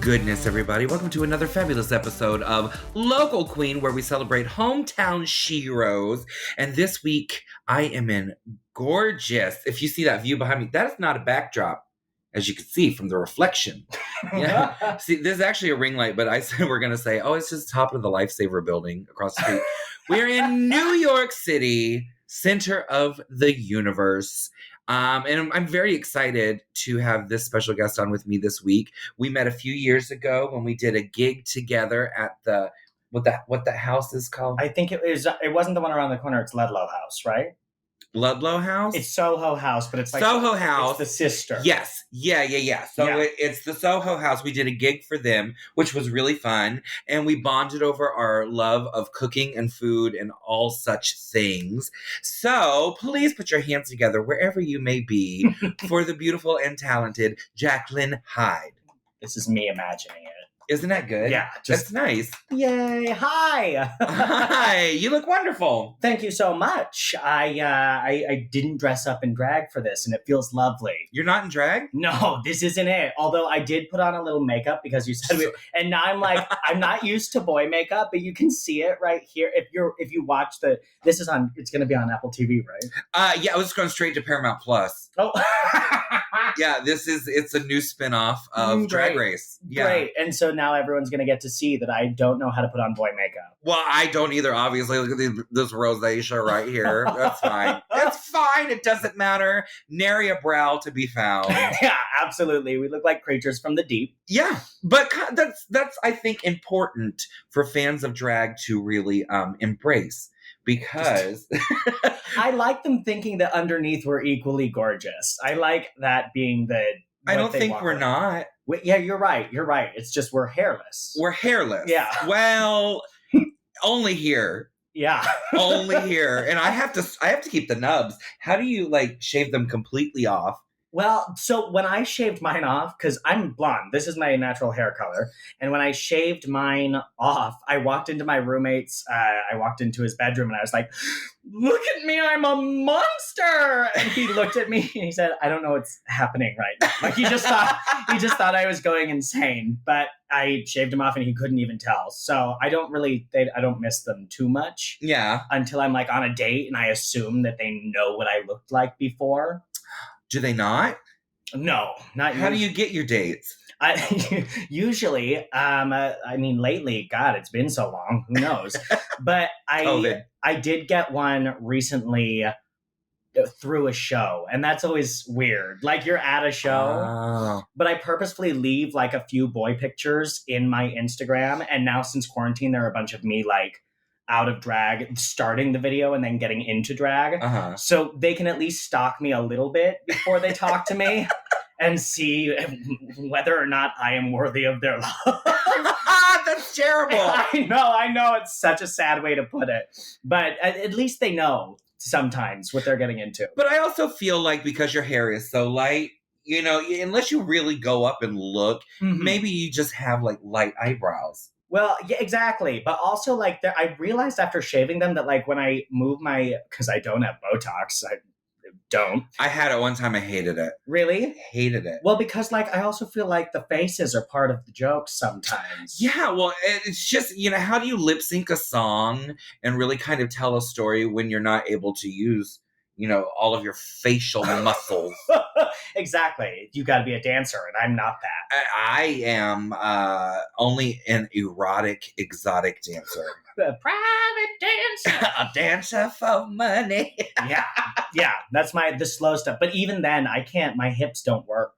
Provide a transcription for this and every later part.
goodness, everybody. Welcome to another fabulous episode of Local Queen, where we celebrate hometown sheroes. And this week, I am in gorgeous. If you see that view behind me, that is not a backdrop, as you can see from the reflection. Yeah. See, this is actually a ring light, but I said we're going to say, it's just the top of the Lifesaver building across the street. We're in New York City, center of the universe. And I'm very excited to have this special guest on with me this week. We met a few years ago when we did a gig together at the what the house is called. I think it wasn't the one around the corner. It's Ludlow House, right? Ludlow House? It's Soho House, but it's like Soho House. It's the sister. Yes. Yeah. So it's the Soho House. We did a gig for them, which was really fun. And we bonded over our love of cooking and food and all such things. So please put your hands together wherever you may be for the beautiful and talented Jacklynn Hyde. This is me imagining it. Isn't that good? Yeah. That's nice. Yay. Hi. Hi. You look wonderful. Thank you so much. I didn't dress up in drag for this, and it feels lovely. You're not in drag? No, this isn't it. Although I did put on a little makeup because you said and now I'm like, I'm not used to boy makeup, but you can see it right here. If you watch it's going to be on Apple TV, right? Yeah, I was going straight to Paramount Plus. Oh. Yeah, it's a new spin-off of Drag Race. Yeah. Great. And so now everyone's going to get to see that I don't know how to put on boy makeup. Well, I don't either, obviously. Look at this rosacea right here. That's fine. It's fine. It doesn't matter. Nary a brow to be found. Yeah, absolutely. We look like creatures from the deep. Yeah, but that's I think, important for fans of drag to really embrace. Because I like them thinking that underneath we're equally gorgeous. I like that being I don't think we're not. Yeah, you're right. It's just we're hairless. We're hairless. Yeah. Well, only here. Yeah. Only here. And I have to keep the nubs. How do you shave them completely off? Well, so when I shaved mine off, because I'm blonde, this is my natural hair color, and when I shaved mine off, I walked into my roommate's, I walked into his bedroom, and I was like, look at me, I'm a monster! And he looked at me, and he said, I don't know what's happening right now. Like, he just thought I was going insane, but I shaved him off, and he couldn't even tell. So I don't miss them too much. Yeah. Until I'm, on a date, and I assume that they know what I looked like before. Do they not? No, not How do you get your dates? Usually, lately, God, it's been so long. Who knows? But I did get one recently through a show, and that's always weird. Like, you're at a show, but I purposefully leave a few boy pictures in my Instagram, and now since quarantine, there are a bunch of me out of drag, starting the video and then getting into drag. Uh-huh. So they can at least stalk me a little bit before they talk to me and see whether or not I am worthy of their love. That's terrible. I know. It's such a sad way to put it. But at least they know sometimes what they're getting into. But I also feel like because your hair is so light, unless you really go up and look, maybe you just have light eyebrows. Well, yeah, exactly. But also, I realized after shaving them that, when I move because I don't have Botox, I don't. I had it one time. I hated it. Really? Hated it. Well, because, I also feel like the faces are part of the joke sometimes. Yeah, well, it's just, how do you lip sync a song and really kind of tell a story when you're not able to use, all of your facial muscles? Exactly. You got to be a dancer, and I'm not that. I am only an erotic, exotic dancer. A private dancer. A dancer for money. Yeah. That's the slow stuff. But even then, I can't. My hips don't work.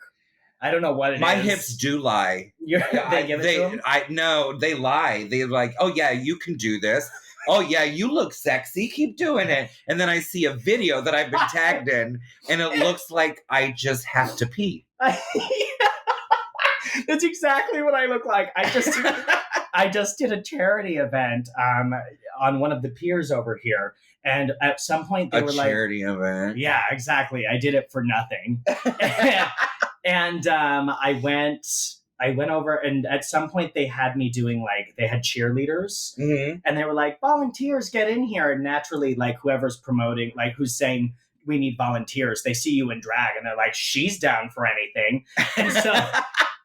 I don't know what it is. My hips do lie. They give it to them? No, they lie. They're like, oh, yeah, you can do this. Oh, yeah, you look sexy. Keep doing it. And then I see a video that I've been tagged in, and it looks like I just have to pee. That's exactly what I look like. I just did a charity event on one of the piers over here. And at some point they were like... A charity event. Yeah, exactly. I did it for nothing. And I went over, and at some point they had me doing they had cheerleaders, and they were like, volunteers, get in here. And naturally, whoever's promoting, who's saying we need volunteers, they see you in drag and they're like, she's down for anything. And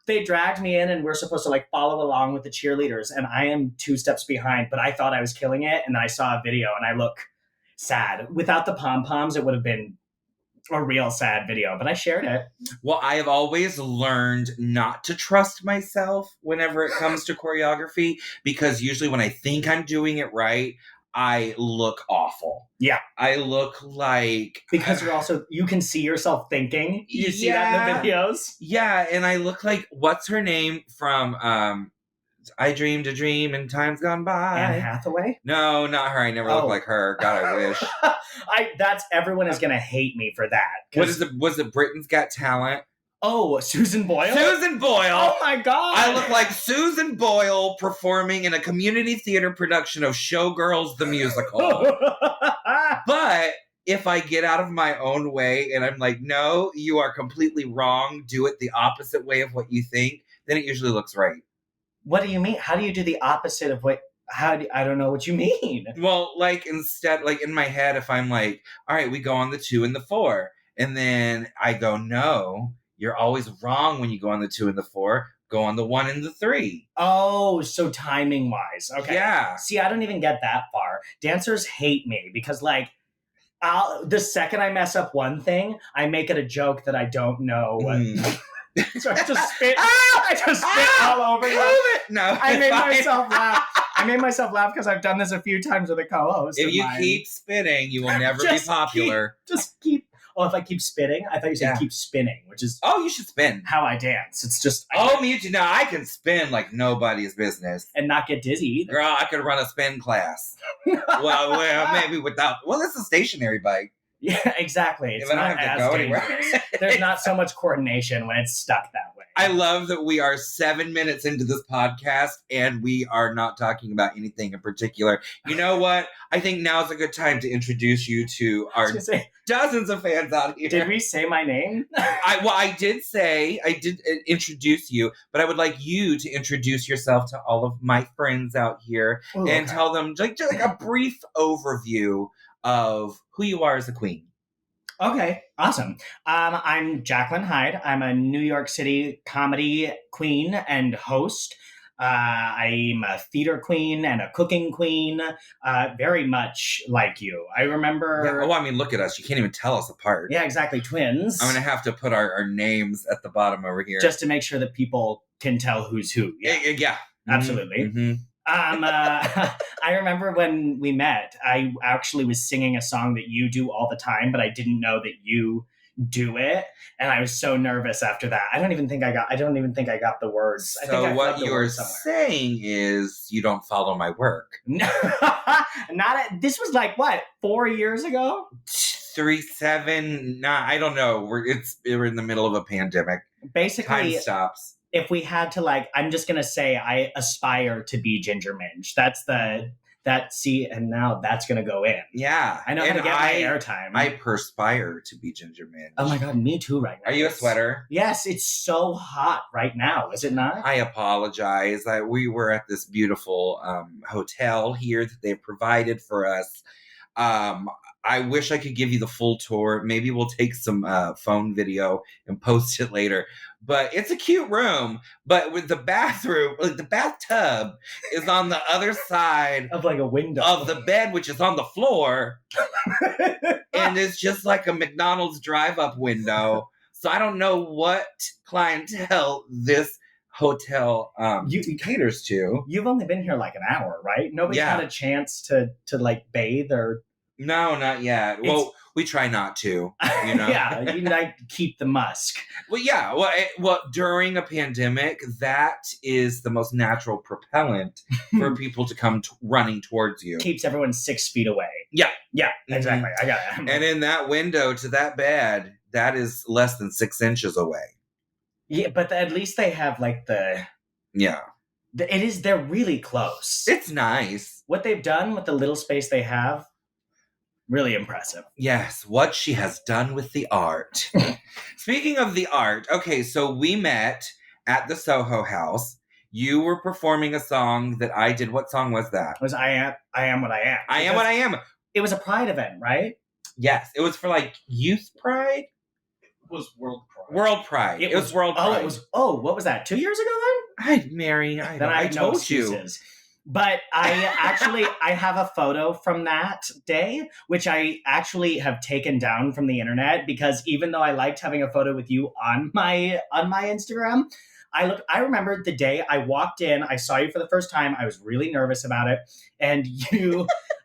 They dragged me in and we're supposed to like follow along with the cheerleaders. And I am 2 steps behind, but I thought I was killing it. And then I saw a video and I look sad. Without the pom-poms, it would have been a real sad video, but I shared it. Well, I have always learned not to trust myself whenever it comes to choreography, because usually when I think I'm doing it right, I look awful. Yeah. I look like... Because you can see yourself thinking. You see that in the videos? Yeah, and I look like, what's her name from I Dreamed a Dream in Times Gone By? Anne Hathaway? No, not her. I never look like her. God, I wish. Everyone is gonna hate me for that. Was it Britain's Got Talent? Oh, Susan Boyle? Susan Boyle! Oh my God! I look like Susan Boyle performing in a community theater production of Showgirls the Musical. But if I get out of my own way and I'm like, no, you are completely wrong, do it the opposite way of what you think, then it usually looks right. What do you mean? How do you do the opposite of what... I don't know what you mean. Well, like instead, like in my head, if I'm like, all right, we go on the 2 and the 4. And then I go, no, you're always wrong when you go on the 2 and the 4. Go on the 1 and the 3. Oh, so timing wise. Okay. Yeah. See, I don't even get that far. Dancers hate me because like, the second I mess up one thing, I make it a joke that I don't know what. So I just spit. I just spit all over you. No, I made myself laugh. I made myself laugh because I've done this a few times with a co-host. If you keep spitting, you will never be popular. Just keep. Oh, if I keep spitting, I thought you said keep spinning, which is you should spin. How I dance. It's just me too. Now I can spin like nobody's business and not get dizzy either. Girl, I could run a spin class. well, maybe without. Well, it's a stationary bike. Yeah, exactly. It's not as dangerous. There's not so much coordination when it's stuck that way. I love that we are 7 minutes into this podcast and we are not talking about anything in particular. You know what? I think now's a good time to introduce you to our dozens of fans out here. Did we say my name? I did introduce you, but I would like you to introduce yourself to all of my friends out here and tell them just like a brief overview of who you are as a queen. Okay, awesome. I'm Jacklynn Hyde. I'm a New York City comedy queen and host. I'm a theater queen and a cooking queen, very much like you. I remember... Yeah, look at us. You can't even tell us apart. Yeah, exactly. Twins. I'm going to have to put our names at the bottom over here. Just to make sure that people can tell who's who. Yeah. Absolutely. Mm-hmm. I remember when we met, I actually was singing a song that you do all the time, but I didn't know that you do it, and I was so nervous after that. I don't even think I got the words. So I think what you're saying is you don't follow my work. No, this was like what, 4 years ago? 3, 7, 9. I don't know. We're in the middle of a pandemic. Basically, time stops. If we had to I'm just gonna say I aspire to be Ginger Minge. And now that's gonna go in. Yeah, I know how to get my airtime. I perspire to be Ginger Minge. Oh my God, me too right now. Are you a sweater? Yes, it's so hot right now, is it not? I apologize. We were at this beautiful hotel here that they provided for us. I wish I could give you the full tour. Maybe we'll take some phone video and post it later. But it's a cute room. But with the bathroom, the bathtub is on the other side of like a window of the bed, which is on the floor. And it's just like a McDonald's drive-up window. So I don't know what clientele this hotel caters to. You've only been here like an hour, right? Nobody's had a chance to bathe or... No, not yet. Well, we try not to, you know? Yeah, you keep the musk. Well, yeah. Well, during a pandemic, that is the most natural propellant for people to come running towards you. Keeps everyone 6 feet away. Yeah. Yeah, exactly. I got it. And in that window to that bed, that is less than 6 inches away. Yeah, but at least they have Yeah. They're really close. It's nice. What they've done with the little space they have, really impressive. Yes, what she has done with the art. Speaking of the art, okay, so we met at the Soho House. You were performing a song that I did. What song was that? It was I Am What I Am. I Am What I Am. It was a Pride event, right? Yes, it was for youth pride. was World Pride. World Pride. It was World Pride. What was that? 2 years ago then? Mary, I told you. But I have a photo from that day, which I actually have taken down from the internet because even though I liked having a photo with you on my Instagram, I remember the day I walked in, I saw you for the first time. I was really nervous about it. And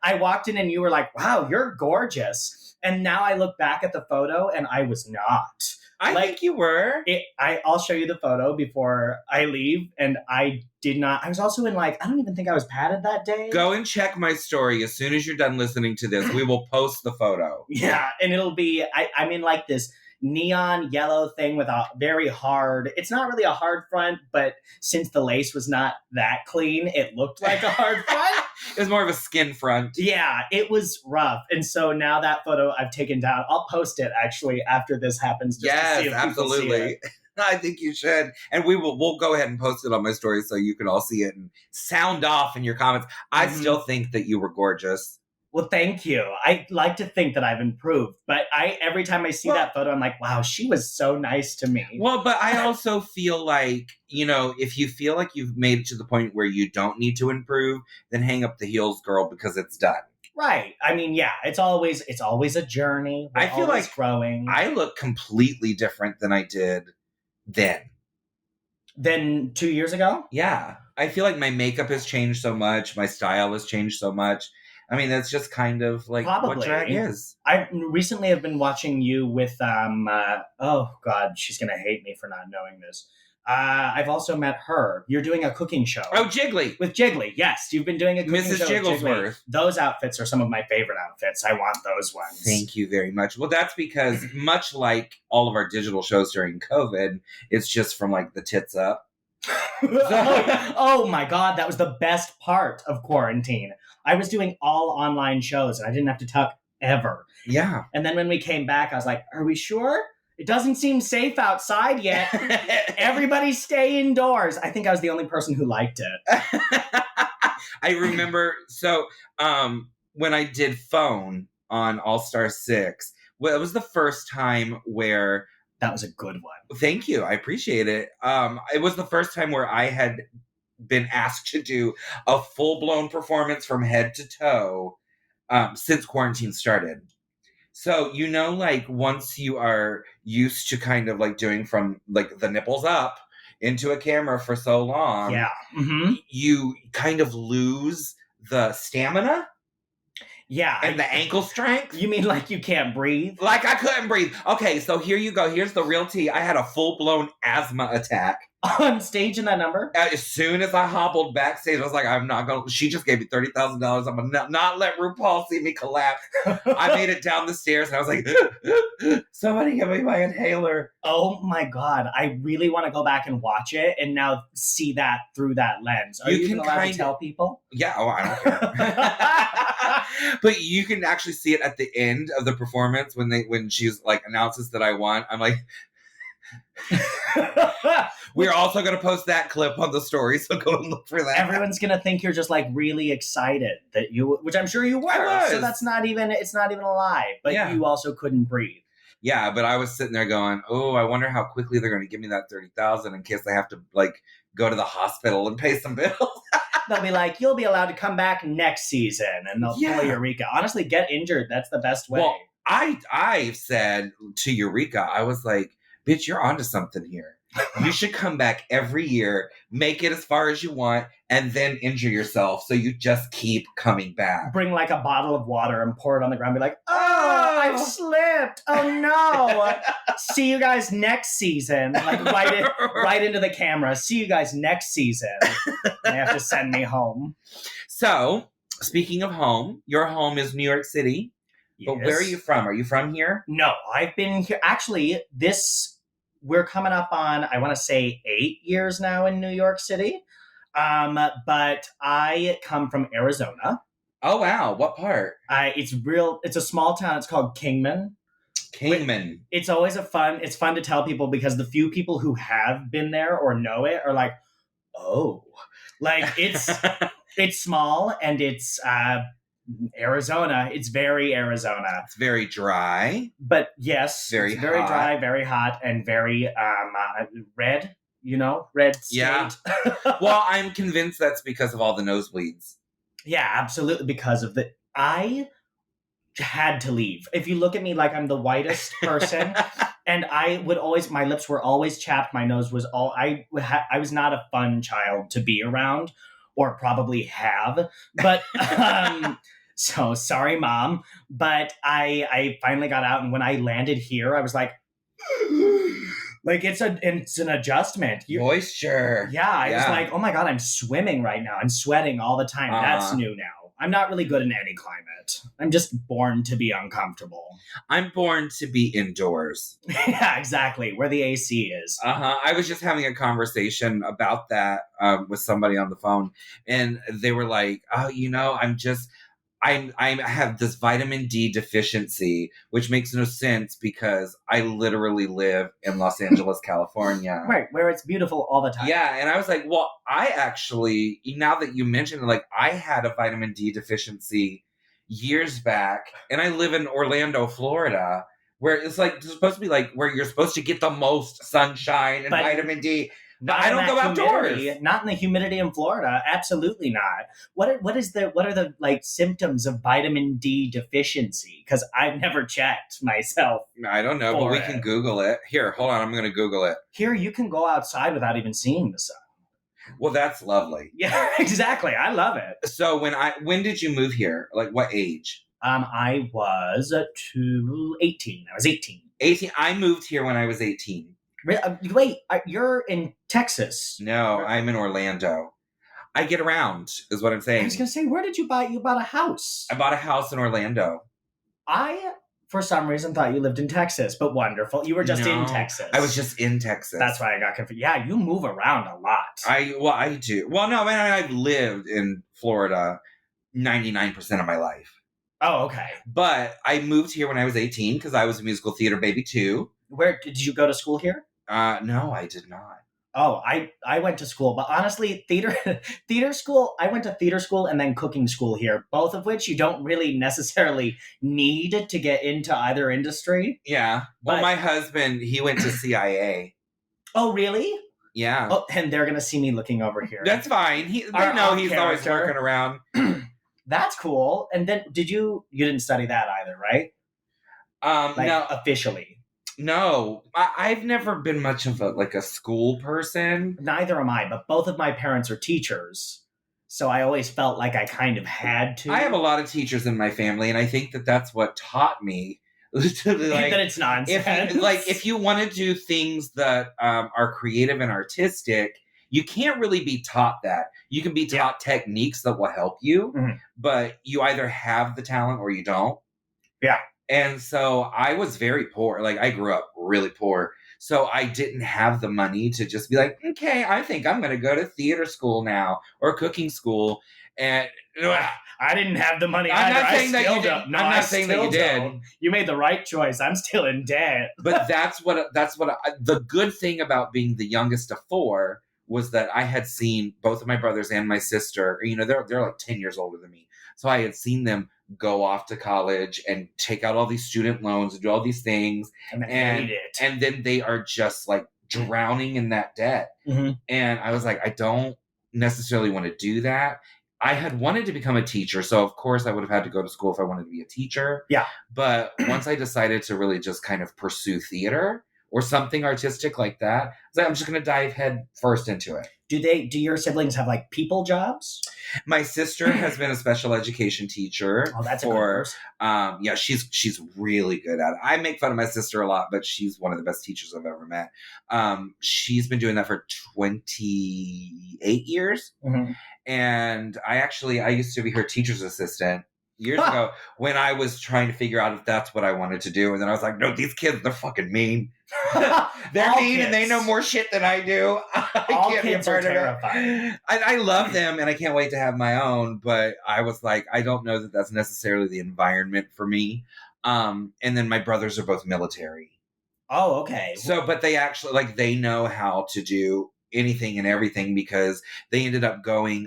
I walked in and you were like, wow, you're gorgeous. And now I look back at the photo and I was not. I think you were. I'll show you the photo before I leave. And I did not. I was also in I don't even think I was padded that day. Go and check my story as soon as you're done listening to this. We will post the photo. Yeah. And it'll be, I'm in this neon yellow thing with a very hard, it's not really a hard front, but since the lace was not that clean, it looked like a hard front. It was more of a skin front. Yeah, it was rough. And so now that photo I've taken down. I'll post it actually after this happens. Just to see if absolutely. See it. I think you should. And we'll go ahead and post it on my story so you can all see it and sound off in your comments. I still think that you were gorgeous. Well, thank you. I like to think that I've improved, but every time I see that photo, I'm like, wow, she was so nice to me. Well, but I also feel like, if you feel like you've made it to the point where you don't need to improve, then hang up the heels, girl, because it's done. Right. I mean, yeah, it's always a journey. I feel like growing. I look completely different than I did then. Than 2 years ago? Yeah. I feel like my makeup has changed so much. My style has changed so much. I mean, that's just kind of what drag is. I recently have been watching you with, oh God, she's going to hate me for not knowing this. I've also met her. You're doing a cooking show. Oh, Jiggly. With Jiggly, yes. You've been doing a cooking Mrs. show Jigglesworth. with Jiggly. Those outfits are some of my favorite outfits. I want those ones. Thank you very much. Well, that's because much like all of our digital shows during COVID, it's just from the tits up. Oh my God, that was the best part of quarantine. I was doing all online shows and I didn't have to tuck ever. Yeah. And then when we came back, I was like, are we sure? It doesn't seem safe outside yet. Everybody stay indoors. I think I was the only person who liked it. I remember, when I did phone on All-Star 6, well, it was the first time where... That was a good one. Thank you. I appreciate it. It was the first time where I had been asked to do a full-blown performance from head to toe since quarantine started. So, once you are used to kind of doing from the nipples up into a camera for so long, you kind of lose the stamina. Yeah. And the ankle strength. You mean you can't breathe? I couldn't breathe. Okay, so here you go. Here's the real tea. I had a full-blown asthma attack. On stage in that number? As soon as I hobbled backstage, I was like, I'm not going to... She just gave me $30,000. I'm going to not let RuPaul see me collapse. I made it down the stairs, and I was like, somebody give me my inhaler. Oh, my God. I really want to go back and watch it and now see that through that lens. Are you allowed to tell people? Yeah, I don't care. But you can actually see it at the end of the performance when she's announces that I won. I'm like... We're also going to post that clip on the story, so go and look for that. Everyone's going to think you're just really excited that you, which I'm sure you were. So it's not even a lie, but you also couldn't breathe. Yeah, but I was sitting there going, oh, I wonder how quickly they're going to give me that $30,000 in case I have to go to the hospital and pay some bills. They'll be like, you'll be allowed to come back next season, and they'll pull Eureka. Honestly, get injured. That's the best way. Well, I said to Eureka, I was like, bitch, you're onto something here. You should come back every year, make it as far as you want, and then injure yourself so you just keep coming back. Bring a bottle of water and pour it on the ground. Be like, oh, I've slipped. Oh, no. See you guys next season. Right into the camera. See you guys next season. They have to send me home. So, speaking of home, your home is New York City. Yes. But where are you from? Are you from here? No, I've been here. Actually, we're coming up on, I want to say 8 years now in New York City. But I come from Arizona. Oh, wow. What part? It's a small town. It's called Kingman. Kingman. It's always it's fun to tell people because the few people who have been there or know it are like, oh, it's, it's small and it's, Arizona. It's very Arizona. It's very dry. But yes, Very it's very hot. dry, very hot, and very red. Red state. Yeah. Well, I'm convinced that's because of all the nosebleeds. Yeah, absolutely. Because of I had to leave. If you look at me like I'm the whitest person, and my lips were always chapped, my nose was I was not a fun child to be around, or probably have. But so sorry, Mom. But I finally got out, and when I landed here, I was like. Like it's an adjustment. Moisture. Yeah, I was like, oh my God, I'm swimming right now. I'm sweating all the time. That's new now. I'm not really good in any climate. I'm just born to be uncomfortable. I'm born to be indoors. Yeah, exactly. Where the AC is. I was just having a conversation about that with somebody on the phone, and they were like, "Oh, I have this vitamin D deficiency, which makes no sense because I literally live in Los Angeles, California. Right, where it's beautiful all the time. Yeah, and I was like, well, I actually, now that you mentioned it, like I had a vitamin D deficiency years back, and I live in Orlando, Florida, where it's supposed to be like where you're supposed to get the most sunshine and vitamin D. I don't go outdoors. Not in the humidity in Florida. Absolutely not. What are the like symptoms of vitamin D deficiency? Because I've never checked myself. I don't know, but we can Google it. Here, hold on. I'm going to Google it. Here, you can go outside without even seeing the sun. Well, that's lovely. Yeah, exactly. I love it. So when did you move here? Like what age? I was 18. I was 18. 18. I moved here when I was 18. Wait, you're in Texas. No, I'm in Orlando. I get around, is what I'm saying. I was going to say, where did you buy? You bought a house. I bought a house in Orlando. I, for some reason, thought you lived in Texas, but wonderful. You were just in Texas. I was just in Texas. That's why I got confused. Yeah, you move around a lot. I do. Well, no, man, I've lived in Florida 99% of my life. Oh, okay. But I moved here when I was 18 because I was a musical theater baby too. Where did you go to school here? No, I did not. Oh, I went to school, but honestly, theater school, I went to theater school and then cooking school here, both of which you don't really necessarily need to get into either industry. Yeah. Well, my husband, he went to CIA. Oh, really? Yeah. Oh, and they're going to see me looking over here. That's fine. They know he's always working around. That's cool. And then you didn't study that either, right? No. Officially. No, I've never been much of a school person. Neither am I, but both of my parents are teachers. So I always felt like I kind of had to. I have a lot of teachers in my family, and I think that that's what taught me. That it's nonsense. If you want to do things that are creative and artistic, you can't really be taught that. You can be taught techniques that will help you, but you either have the talent or you don't. Yeah. And so I was very poor. Like I grew up really poor. So I didn't have the money to just be like, okay, I think I'm going to go to theater school now or cooking school. And I didn't have the money. I'm not saying that you did. No, I'm not saying that you did. You made the right choice. I'm still in debt. But the good thing about being the youngest of four was that I had seen both of my brothers and my sister, they're like 10 years older than me. So I had seen them go off to college and take out all these student loans and do all these things. And hate it. And then they are just like drowning in that debt. Mm-hmm. And I was like, I don't necessarily want to do that. I had wanted to become a teacher. So of course I would have had to go to school if I wanted to be a teacher. Yeah. But once I decided to really just kind of pursue theater or something artistic like that, I was like, I'm just going to dive head first into it. Do your siblings have like people jobs? My sister has been a special education teacher. Oh, that's a good course. Yeah, she's really good at it. I make fun of my sister a lot, but she's one of the best teachers I've ever met. She's been doing that for 28 years. Mm-hmm. And I used to be her teacher's assistant years ago when I was trying to figure out if that's what I wanted to do. And then I was like, no, these kids, they're fucking mean. They're mean kids. And they know more shit than I do. I can't be a part of it. I love them and I can't wait to have my own. But I was like, I don't know that that's necessarily the environment for me. And then my brothers are both military. Oh, okay. So, but they actually, they know how to do anything and everything because they ended up going,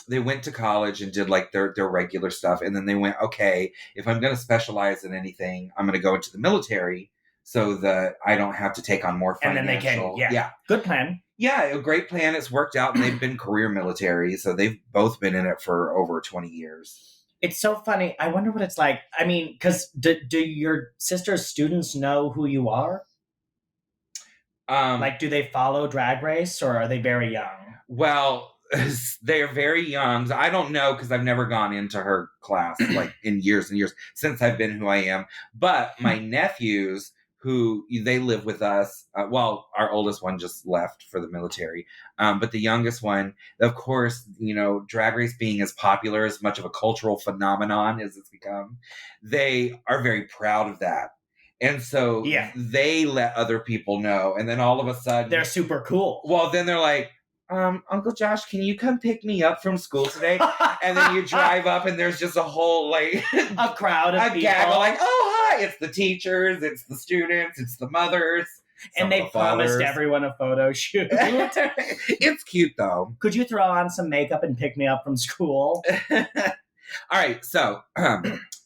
they went to college and did like their regular stuff, and then they went, okay, if I'm going to specialize in anything, I'm going to go into the military so that I don't have to take on more financial. And then they can, yeah. Good plan. Yeah, a great plan. It's worked out, and they've been career military, so they've both been in it for over 20 years. It's so funny. I wonder what it's like. I mean, because do your sister's students know who you are? Like, do they follow Drag Race, or are they very young? Well, they are very young. I don't know because I've never gone into her class like in years and years since I've been who I am. But my nephews, who they live with us, well, our oldest one just left for the military. But the youngest one, of course, Drag Race being as popular, as much of a cultural phenomenon as it's become, they are very proud of that. And so they let other people know. And then all of a sudden, they're super cool. Well, then they're like, Uncle Josh, can you come pick me up from school today? And then you drive up and there's just a whole, like... a crowd of people. Gaggle, like, oh, hi! It's the teachers, it's the students, it's the mothers. And they promised everyone a photo shoot. It's cute, though. Could you throw on some makeup and pick me up from school? All right, so...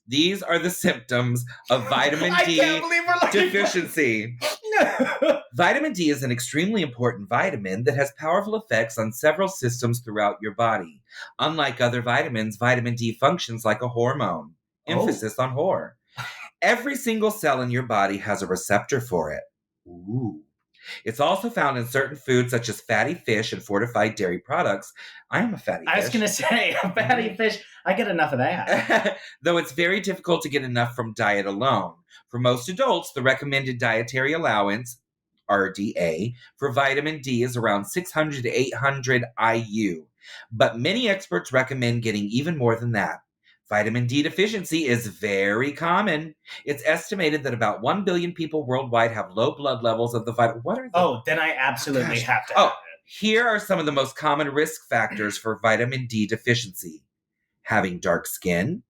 these are the symptoms of vitamin D deficiency. Vitamin D is an extremely important vitamin that has powerful effects on several systems throughout your body. Unlike other vitamins, vitamin D functions like a hormone. Emphasis on whore. Every single cell in your body has a receptor for it. Ooh. It's also found in certain foods such as fatty fish and fortified dairy products. I am a fatty fish. I was going to say, a fatty fish, I get enough of that. Though it's very difficult to get enough from diet alone. For most adults, the recommended dietary allowance, RDA, for vitamin D is around 600 to 800 IU. But many experts recommend getting even more than that. Vitamin D deficiency is very common. It's estimated that about 1 billion people worldwide have low blood levels of the vitamin. What are they? Oh, then I absolutely have to have it. Here are some of the most common risk factors for vitamin D deficiency. Having dark skin,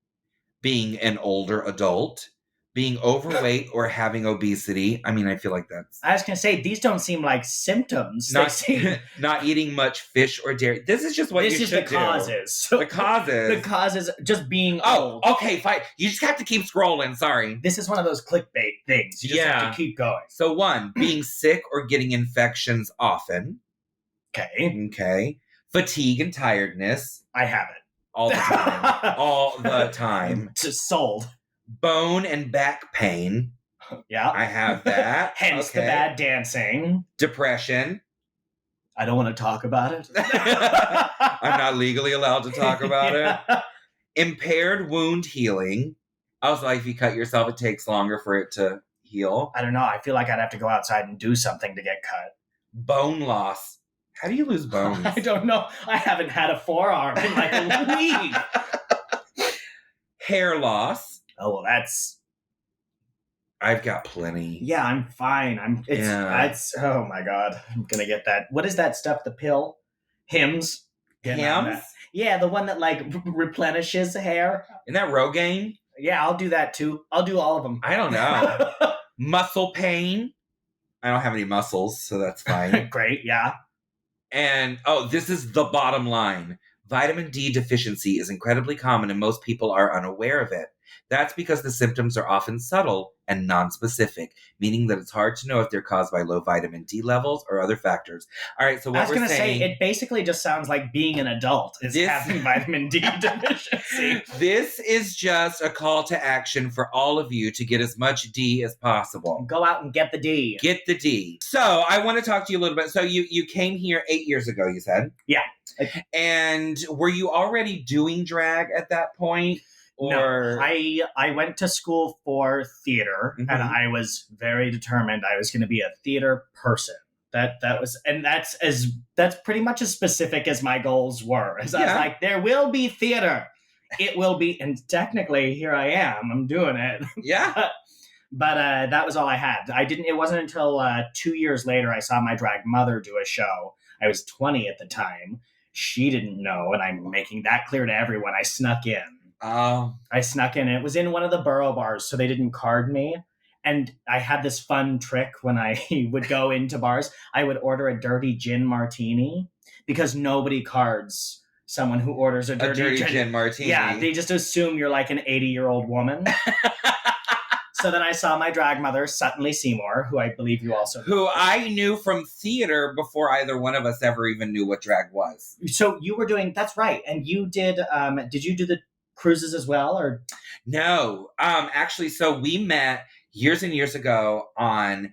being an older adult, being overweight or having obesity. I mean, I feel like that's... I was going to say, these don't seem like symptoms. Not eating much fish or dairy. This is just what you should do. This is the causes. The causes. The causes, just being old. Okay, fine. You just have to keep scrolling. Sorry. This is one of those clickbait things. You just have to keep going. So 1, being sick or getting infections often. Okay. Fatigue and tiredness. I have it. All the time. All the time. Just sold. Bone and back pain. Yeah. I have that. Hence the bad dancing. Depression. I don't want to talk about it. I'm not legally allowed to talk about it. Impaired wound healing. Also, if you cut yourself, it takes longer for it to heal. I don't know. I feel like I'd have to go outside and do something to get cut. Bone loss. How do you lose bones? I don't know. I haven't had a forearm in like a week. Hair loss. Oh, well, that's... I've got plenty. Yeah, I'm fine. That's... Oh, my God. I'm going to get that. What is that stuff? The pill? Hims? Hims? Yeah, the one that, like, replenishes hair. Isn't that Rogaine? Yeah, I'll do that, too. I'll do all of them. I don't know. Muscle pain. I don't have any muscles, so that's fine. Great, yeah. And, this is the bottom line. Vitamin D deficiency is incredibly common and most people are unaware of it. That's because the symptoms are often subtle and nonspecific, meaning that it's hard to know if they're caused by low vitamin D levels or other factors. All right, so what we're saying... I was going to say, it basically just sounds like being an adult is having vitamin D deficiency. This is just a call to action for all of you to get as much D as possible. Go out and get the D. Get the D. So I want to talk to you a little bit. So you came here 8 years ago, you said? Yeah. And were you already doing drag at that point? Or... No, I went to school for theater, and I was very determined I was going to be a theater person. That's pretty much as specific as my goals were. As I was like, there will be theater. It will be, and technically here I am. I'm doing it. Yeah. But that was all I had. It wasn't until 2 years later I saw my drag mother do a show. I was 20 at the time. She didn't know, and I'm making that clear to everyone. I snuck in. I snuck in. It was in one of the borough bars, so they didn't card me. And I had this fun trick when I would go into bars. I would order a dirty gin martini because nobody cards someone who orders a dirty gin martini. Yeah, they just assume you're like an 80-year-old woman. So then I saw my drag mother, Sutton Lee Seymour, who I believe you also know. Who I knew from theater before either one of us ever even knew what drag was. So you were doing, that's right. And you did you do the cruises as well, or? No. Actually, so we met years and years ago on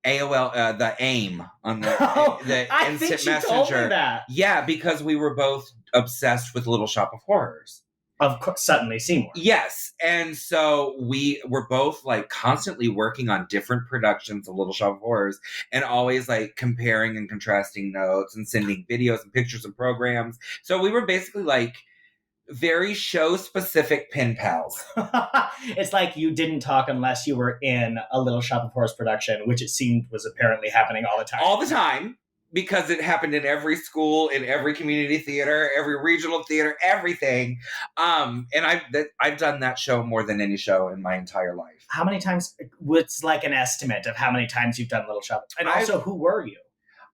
AOL, the AIM, on the I Instant think she Messenger. told me that. Yeah, because we were both obsessed with Little Shop of Horrors. Of course, Sutton Lee Seymour. Yes. And so we were both like constantly working on different productions of Little Shop of Horrors and always like comparing and contrasting notes and sending videos and pictures and programs. So we were basically like very show specific pen pals. It's like you didn't talk unless you were in a Little Shop of Horrors production, which it seemed was apparently happening all the time. All the time. Because it happened in every school, in every community theater, every regional theater, everything. And I've done that show more than any show in my entire life. How many times? What's like an estimate of how many times you've done Little Shop? And also, who were you?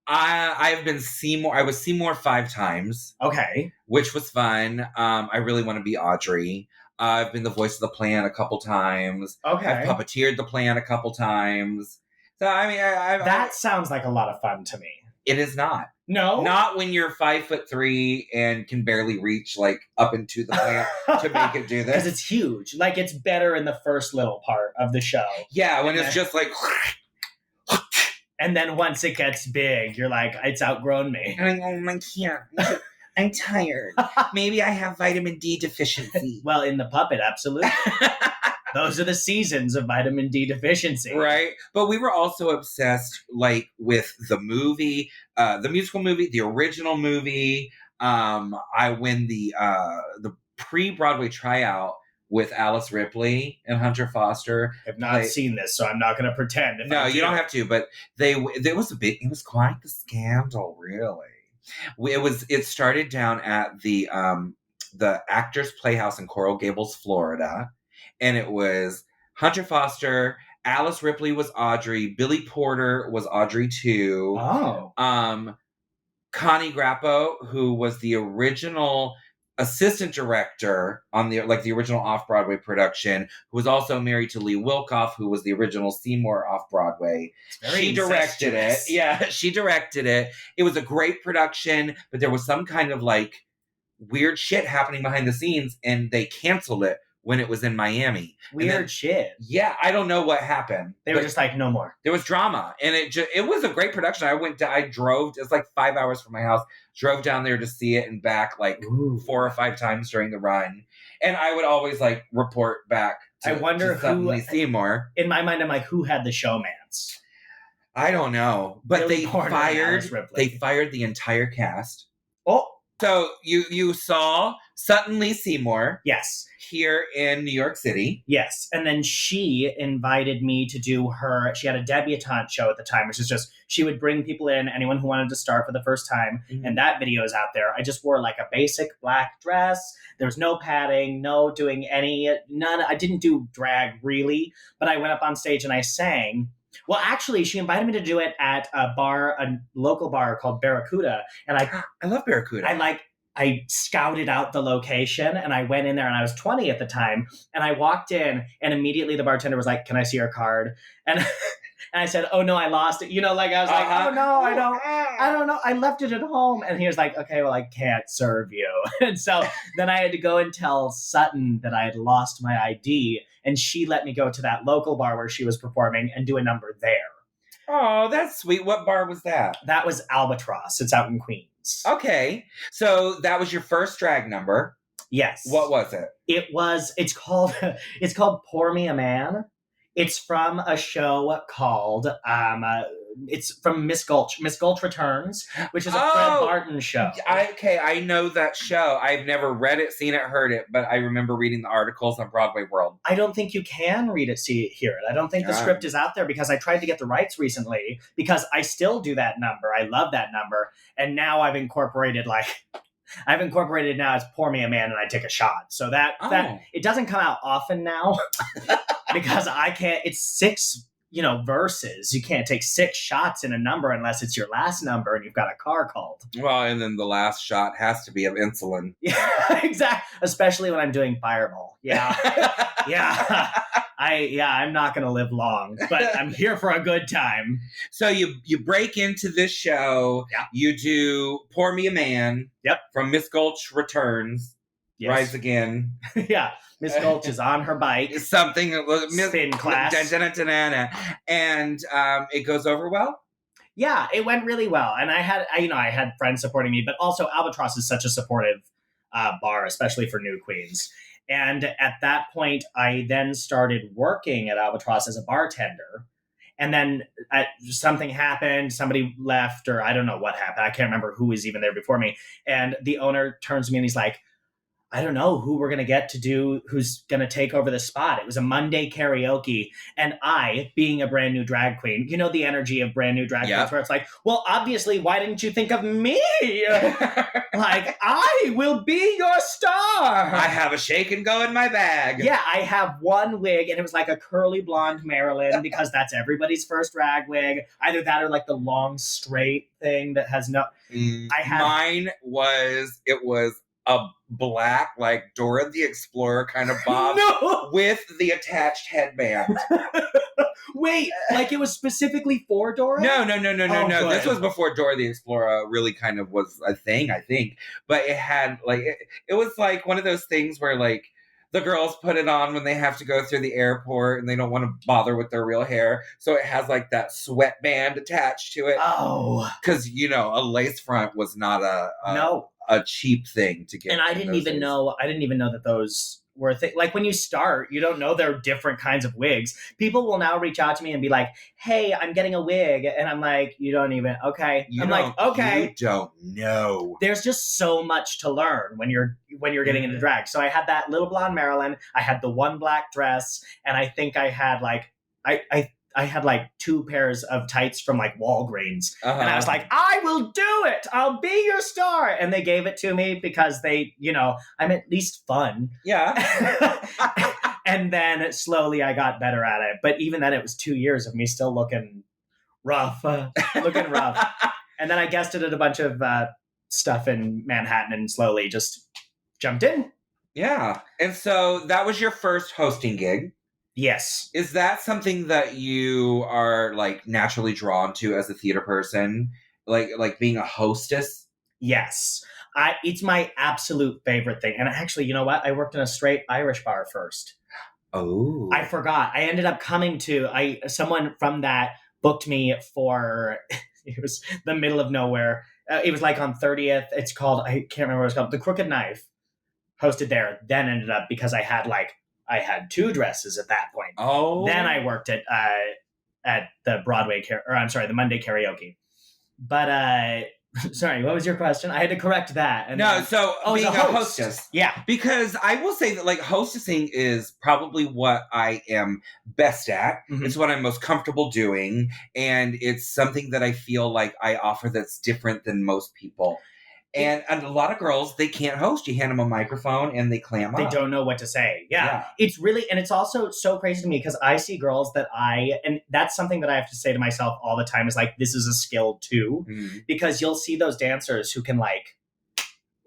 I've been Seymour. I was Seymour 5 times. Okay. Which was fun. I really want to be Audrey. I've been the voice of the plan a couple times. Okay. I've puppeteered the plan a couple times. So, I mean, that sounds like a lot of fun to me. It is not. No? Not when you're 5'3" and can barely reach like up into the plant to make it do this. Because it's huge. Like it's better in the first little part of the show. Yeah, when it's just like... And then once it gets big, you're like, it's outgrown me. I'm like, I can't. I'm tired. Maybe I have vitamin D deficiency. Well, in the puppet, absolutely. Those are the seasons of vitamin D deficiency. Right. But we were also obsessed like with the movie, the musical movie, the original movie. I win the pre-Broadway tryout with Alice Ripley and Hunter Foster. I've not seen this, so I'm not going to pretend. No, you don't have to. But it was quite the scandal, really. It started down at the Actors Playhouse in Coral Gables, Florida. And it was Hunter Foster, Alice Ripley was Audrey, Billy Porter was Audrey too. Oh. Connie Grappo, who was the original assistant director on the original off-Broadway production, who was also married to Lee Wilkoff, who was the original Seymour off-Broadway. She directed it. Yeah, she directed it. It was a great production, but there was some kind of like weird shit happening behind the scenes, and they canceled it when it was in Miami. Weird shit. Yeah, I don't know what happened. They were just like, no more. There was drama, and it was a great production. I drove, it's like 5 hours from my house, drove down there to see it and back like 4 or 5 times during the run. And I would always like report back to, I wonder to Sutton Seymour. In my mind, I'm like, who had the showmance? I don't know. But they fired the entire cast. Oh. So you saw Sutton Lee Seymour. Yes. Here in New York City. Yes. And then she invited me to do she had a debutante show at the time, which is just, she would bring people in, anyone who wanted to start for the first time. Mm-hmm. And that video is out there. I just wore like a basic black dress. There was no padding, no doing none. I didn't do drag really, but I went up on stage and I sang. Well, actually, she invited me to do it at a local bar called Barracuda. And I love Barracuda. I scouted out the location and I went in there, and I was 20 at the time. And I walked in and immediately the bartender was like, "Can I see your card?" And and I said, "Oh no, I lost it." I was like, "Oh no, I don't know. I left it at home." And he was like, "Okay, well, I can't serve you." And so then I had to go and tell Sutton that I had lost my ID, and she let me go to that local bar where she was performing and do a number there. Oh, that's sweet. What bar was that? That was Albatross. It's out in Queens. Okay. So that was your first drag number. Yes. What was it? It's called Pour Me a Man. It's from a show called it's from Miss Gulch. Miss Gulch Returns, which is a Fred Barton show. I know that show. I've never read it, seen it, heard it, but I remember reading the articles on Broadway World. I don't think you can read it, see it, hear it. I don't think the script is out there because I tried to get the rights recently because I still do that number. I love that number. And now I've incorporated now as Pour Me a Man and I Take a Shot. So that it doesn't come out often now because I can't. It's 6 verses. You can't take 6 shots in a number unless it's your last number and you've got a car called. Well, and then the last shot has to be of insulin. Yeah, exactly. Especially when I'm doing Fireball. Yeah. Yeah. I'm not going to live long, but I'm here for a good time. So you break into this show. Yeah. You do Pour Me a Man. Yep. From Miss Gulch Returns. Yes. Rise Again. Yeah. Miss Gulch is on her bike. Something. Spin class. And it goes over well? Yeah, it went really well. And I had friends supporting me, but also Albatross is such a supportive bar, especially for new queens. And at that point, I then started working at Albatross as a bartender. And then something happened, somebody left, or I don't know what happened. I can't remember who was even there before me. And the owner turns to me and he's like, I don't know who we're going to get to do, who's going to take over the spot. It was a Monday karaoke. And I, being a brand new drag queen, you know the energy of brand new drag queens where it's like, well, obviously, why didn't you think of me? Like, I will be your star. I have a shake and go in my bag. Yeah, I have one wig, and it was like a curly blonde Marilyn, because that's everybody's first drag wig. Either that or like the long straight thing that has no... Mine was a black, like Dora the Explorer kind of bob with the attached headband. Wait, like it was specifically for Dora? No. Good. This was before Dora the Explorer really kind of was a thing, I think. But it had like it was like one of those things where like the girls put it on when they have to go through the airport and they don't want to bother with their real hair. So it has like that sweatband attached to it. Oh. Because, a lace front was not a cheap thing to get. And I didn't even know that those were like when you start, you don't know there are different kinds of wigs. People will now reach out to me and be like, hey, I'm getting a wig. And I'm like, you don't even, okay. You don't know. There's just so much to learn when you're getting into drag. So I had that little blonde Marilyn, I had the one black dress, and I think I had like, I had like 2 pairs of tights from like Walgreens. And I was like, I will do it. I'll be your star. And they gave it to me because I'm at least fun. Yeah. And then slowly I got better at it. But even then it was 2 years of me still looking rough. And then I guested at a bunch of stuff in Manhattan and slowly just jumped in. Yeah. And so that was your first hosting gig. Yes. Is that something that you are like naturally drawn to as a theater person? Like being a hostess? Yes. It's my absolute favorite thing. And actually, you know what? I worked in a straight Irish bar first. Oh. I forgot. I ended up coming to someone from that booked me for it was the middle of nowhere. It was like on 30th. It's called, I can't remember what it's called. The Crooked Knife. Hosted there. Then ended up because I had 2 dresses at that point. Oh. Then I worked at the the Monday karaoke. But sorry, what was your question? I had to correct that. And being a hostess. Yeah. Because I will say that like hostessing is probably what I am best at. Mm-hmm. It's what I'm most comfortable doing. And it's something that I feel like I offer that's different than most people. And a lot of girls, they can't host. You hand them a microphone and they clam up. They don't know what to say. Yeah. It's really, and it's also so crazy to me because I see girls and that's something that I have to say to myself all the time is like, this is a skill too. Mm-hmm. Because you'll see those dancers who can like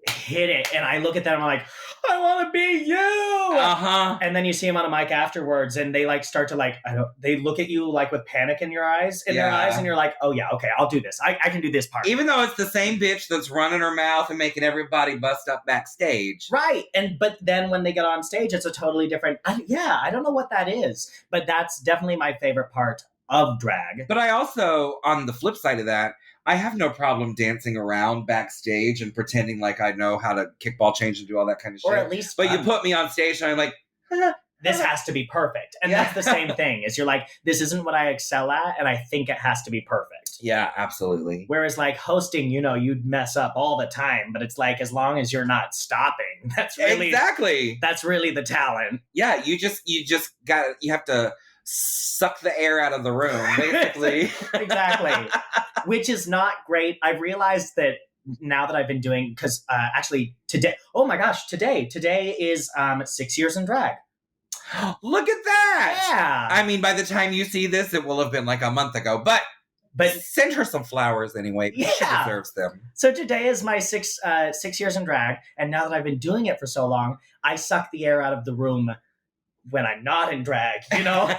hit it. And I look at them and I'm like, I want to be you. Uh-huh. And then you see them on a mic afterwards and they like start to they look at you like with panic in their eyes and you're like, oh yeah, okay, I'll do this. I can do this part. Even though it's the same bitch that's running her mouth and making everybody bust up backstage. Right. But then when they get on stage, it's a totally different, I don't know what that is, but that's definitely my favorite part of drag. But I also, on the flip side of that, I have no problem dancing around backstage and pretending like I know how to kickball change and do all that kind of shit. Or at least But you put me on stage and I'm like, this has to be perfect. And that's the same thing is you're like, this isn't what I excel at. And I think it has to be perfect. Yeah, absolutely. Whereas like hosting, you'd mess up all the time, but it's like, as long as you're not stopping, that's really the talent. Yeah. You have to suck the air out of the room, basically. Exactly. Which is not great. I've realized that now that I've been doing, because actually today, oh my gosh, today is 6 years in drag. Look at that! Yeah. I mean, by the time you see this, it will have been like a month ago. But send her some flowers anyway. Yeah. She deserves them. So today is my 6 years in drag, and now that I've been doing it for so long, I suck the air out of the room when I'm not in drag. You know,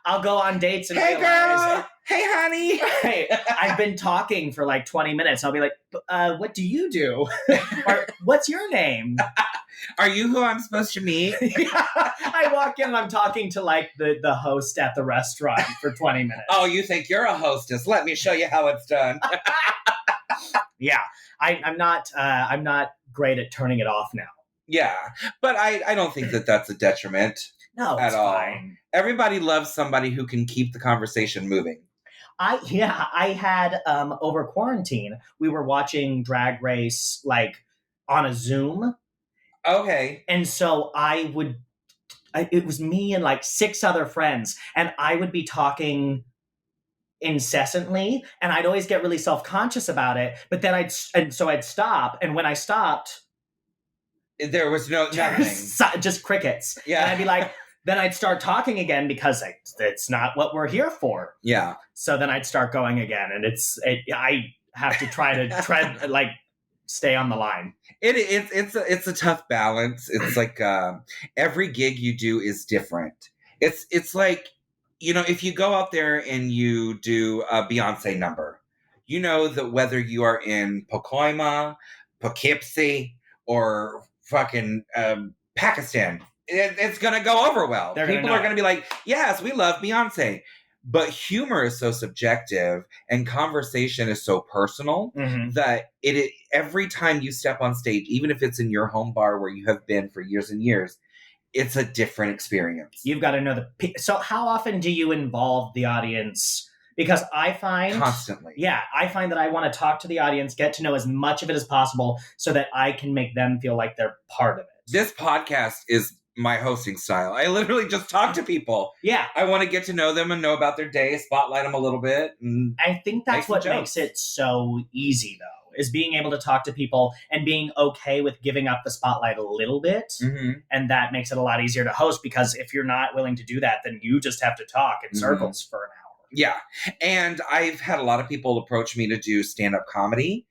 I'll go on dates and hey, realize, girl. Hey, honey. Right, I've been talking for like 20 minutes. I'll be like, what do you do? Or what's your name? Are you who I'm supposed to meet? I walk in and I'm talking to like the host at the restaurant for 20 minutes. Oh, you think you're a hostess? Let me show you how it's done. Yeah, I'm not great at turning it off now. Yeah, but I don't think that that's a detriment. No, at it's all. fine. Everybody loves somebody who can keep the conversation moving. I had over quarantine, we were watching Drag Race like on a Zoom. Okay. And so it was me and like 6 other friends, and I would be talking incessantly, and I'd always get really self-conscious about it, but then I'd stop, and when I stopped, there was nothing. Just crickets. Yeah. And I'd be like, then I'd start talking again because it's not what we're here for. Yeah. So then I'd start going again, and I have to try to like stay on the line. It's a tough balance. It's like every gig you do is different. It's like, you know, if you go out there and you do a Beyonce number, you know that whether you are in Pacoima, Poughkeepsie, or fucking Pakistan, it's going to go over well. People are going to be like, yes, we love Beyonce. But humor is so subjective and conversation is so personal that every time you step on stage, even if it's in your home bar where you have been for years and years, it's a different experience. You've got to know so how often do you involve the audience? Because I find constantly. Yeah, I find that I want to talk to the audience, get to know as much of it as possible so that I can make them feel like they're part of it. This podcast is my hosting style. I literally just talk to people. Yeah. I want to get to know them and know about their day, spotlight them a little bit. And I think that's what makes it so easy, though, is being able to talk to people and being okay with giving up the spotlight a little bit. Mm-hmm. And that makes it a lot easier to host, because if you're not willing to do that, then you just have to talk in circles for an hour. Yeah. And I've had a lot of people approach me to do stand-up comedy,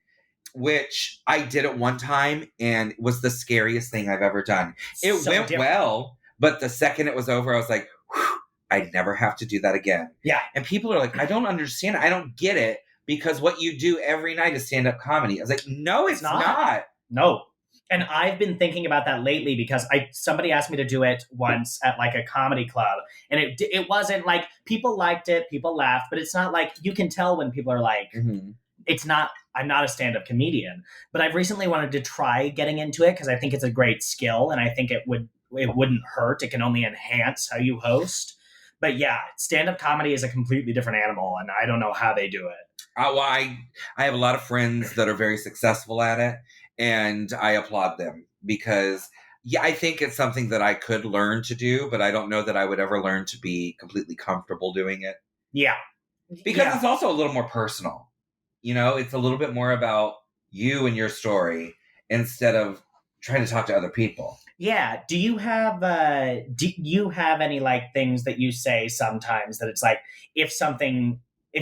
which I did at one time and was the scariest thing I've ever done. It went well, but the second it was over, I was like, I'd never have to do that again. Yeah. And people are like, I don't understand it. I don't get it, because what you do every night is stand-up comedy. I was like, no, it's not. No. And I've been thinking about that lately because somebody asked me to do it once at like a comedy club, and it wasn't like people liked it, people laughed, but it's not like you can tell when people are like, it's not. I'm not a stand-up comedian, but I've recently wanted to try getting into it because I think it's a great skill, and I think it wouldn't hurt. It can only enhance how you host. But yeah, stand-up comedy is a completely different animal, and I don't know how they do it. Well, I have a lot of friends that are very successful at it, and I applaud them because, yeah, I think it's something that I could learn to do, but I don't know that I would ever learn to be completely comfortable doing it. Yeah. Because it's also a little more personal. You know, it's a little bit more about you and your story instead of trying to talk to other people. Yeah. Do you have any like things that you say sometimes that it's like if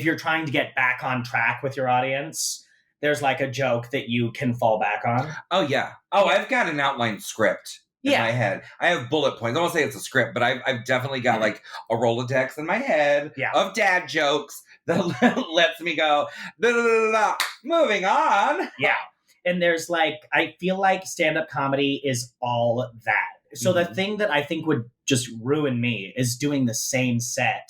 you're trying to get back on track with your audience, there's like a joke that you can fall back on? Oh, yeah. Oh, yeah. I've got an outline script in my head. I have bullet points. I won't say it's a script, but I've definitely got like a Rolodex in my head of dad jokes that lets me go, da, da, da, da, moving on. Yeah. And there's like, I feel like stand-up comedy is all that. So the thing that I think would just ruin me is doing the same set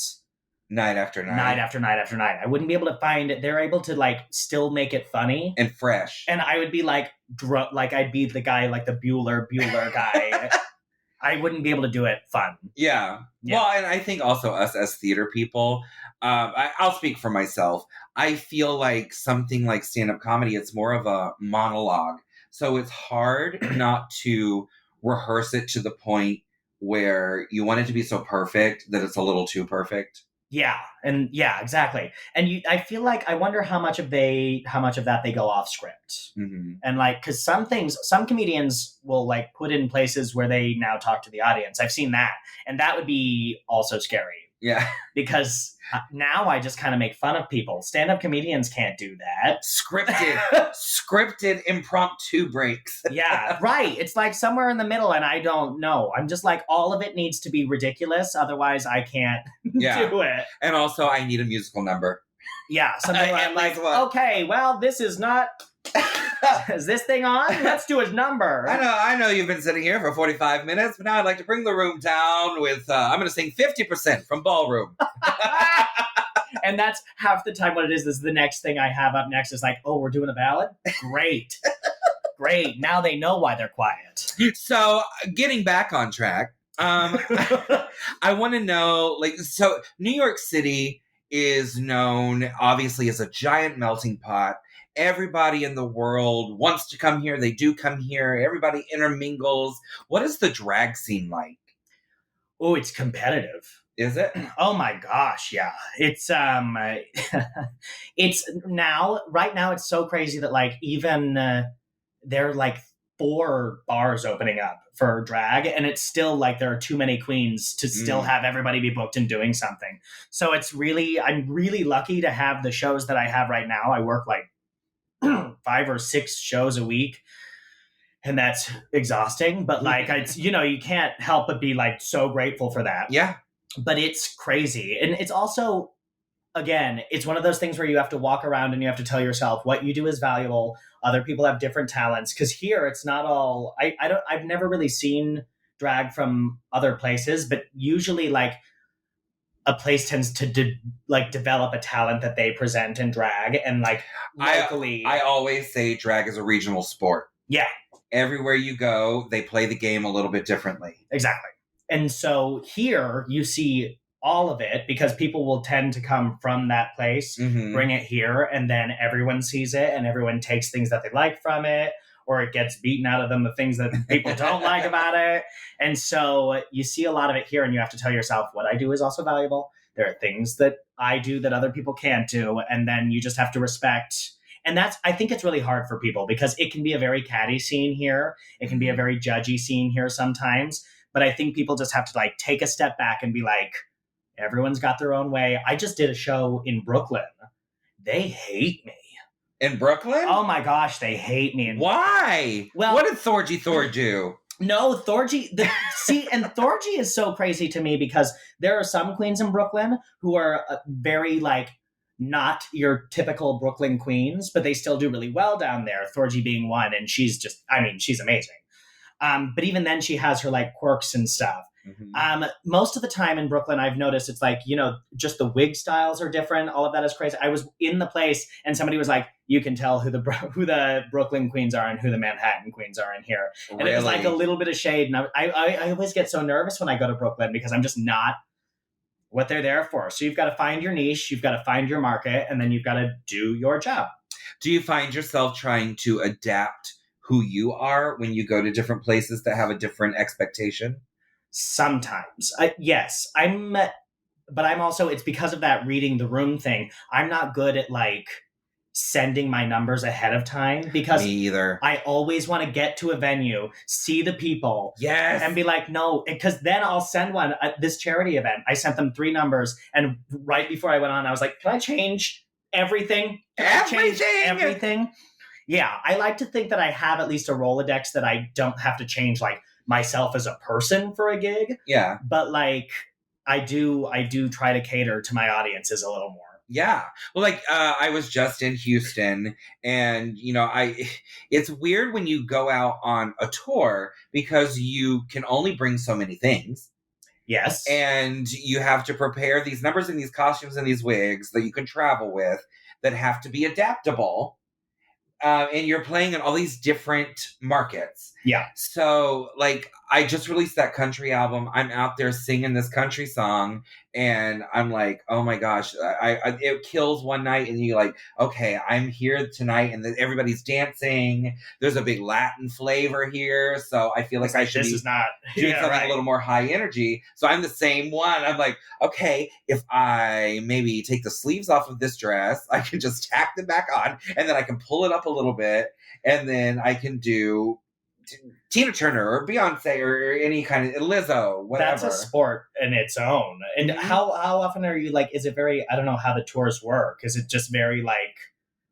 night after night. Night after night after night. I wouldn't be able to find it. They're able to like still make it funny. And fresh. And I would be like, I'd be the guy, like the Bueller guy. I wouldn't be able to do it fun. Yeah. Well, and I think also us as theater people, I'll speak for myself. I feel like something like stand-up comedy, it's more of a monologue. So it's hard not to rehearse it to the point where you want it to be so perfect that it's a little too perfect. Yeah, and yeah, exactly. And I feel like I wonder how much of that they go off script. Mm-hmm. And like, because some comedians will like put in places where they now talk to the audience. I've seen that, and that would be also scary Yeah. because now I just kind of make fun of people. Stand-up comedians can't do that. Scripted impromptu breaks. Yeah, right. It's like somewhere in the middle, and I don't know. I'm just like, all of it needs to be ridiculous, otherwise I can't do it. And also, I need a musical number. Yeah, something where I'm like, okay, well, this is not. Is this thing on? Let's do a number. I know you've been sitting here for 45 minutes, but now I'd like to bring the room down with, I'm going to sing 50% from Ballroom. And that's half the time what it is. This is the next thing I have up next is like, oh, we're doing a ballad? Great. Great. Now they know why they're quiet. So, getting back on track, I want to know, like, so New York City is known, obviously, as a giant melting pot. Everybody in the world wants to come here. They do come here. Everybody intermingles. What is the drag scene like? Oh, it's competitive. Is it? Oh my gosh, yeah. It's it's right now it's so crazy that like even there are like 4 bars opening up for drag, and it's still like there are too many queens to still have everybody be booked and doing something. So I'm really lucky to have the shows that I have right now. I work like 5 or 6 shows a week, and that's exhausting, but like it's, you can't help but be like so grateful for that. Yeah. But it's crazy. And it's also, again, it's one of those things where you have to walk around and you have to tell yourself what you do is valuable. Other people have different talents, because here it's not all I've never really seen drag from other places, but usually like a place tends to develop a talent that they present in drag, and like locally I always say drag is a regional sport. Yeah. Everywhere you go, they play the game a little bit differently. Exactly. And so here you see all of it, because people will tend to come from that place, bring it here, and then everyone sees it and everyone takes things that they like from it, or it gets beaten out of them, the things that people don't like about it. And so you see a lot of it here, and you have to tell yourself, what I do is also valuable. There are things that I do that other people can't do, and then you just have to respect. And I think it's really hard for people, because it can be a very catty scene here. It can be a very judgy scene here sometimes. But I think people just have to like take a step back and be like, everyone's got their own way. I just did a show in Brooklyn. They hate me. In Brooklyn? Oh my gosh, they hate me. Why? Well, what did Thorgy Thor do? No, Thorgy. And Thorgy is so crazy to me, because there are some queens in Brooklyn who are very like not your typical Brooklyn queens, but they still do really well down there. Thorgy being one, and she's amazing. But even then, she has her like quirks and stuff. Most of the time in Brooklyn, I've noticed it's like, just the wig styles are different. All of that is crazy. I was in the place and somebody was like, you can tell who the Brooklyn queens are and who the Manhattan queens are in here. And It was like a little bit of shade. And I always get so nervous when I go to Brooklyn, because I'm just not what they're there for. So you've got to find your niche, you've got to find your market, and then you've got to do your job. Do you find yourself trying to adapt who you are when you go to different places that have a different expectation? Sometimes. Yes. But I'm also, it's because of that reading the room thing. I'm not good at like sending my numbers ahead of time, because me either. I always want to get to a venue, see the people, yes, and be like, no, because then I'll send one at this charity event. I sent them 3 numbers, and right before I went on, I was like, can I change everything? Everything? Yeah, I like to think that I have at least a Rolodex that I don't have to change like myself as a person for a gig. Yeah. But like I do try to cater to my audiences a little more. Yeah. Well, like I was just in Houston, and it's weird when you go out on a tour, because you can only bring so many things. Yes. And you have to prepare these numbers and these costumes and these wigs that you can travel with that have to be adaptable. And you're playing in all these different markets. Yeah. So, like, I just released that country album. I'm out there singing this country song, And I'm like, oh my gosh, it kills one night, and you're like, okay, I'm here tonight, and everybody's dancing. There's a big Latin flavor here, so I feel like I should this be is not doing something a little more high energy. So I'm the same one. I'm like, okay, if I maybe take the sleeves off of this dress, I can just tack them back on, and then I can pull it up a little bit, and then I can do Tina Turner or Beyonce or any kind of Lizzo, whatever. That's a sport in its own. And how often are you like, is it very, I don't know how the tours work. Is it just very like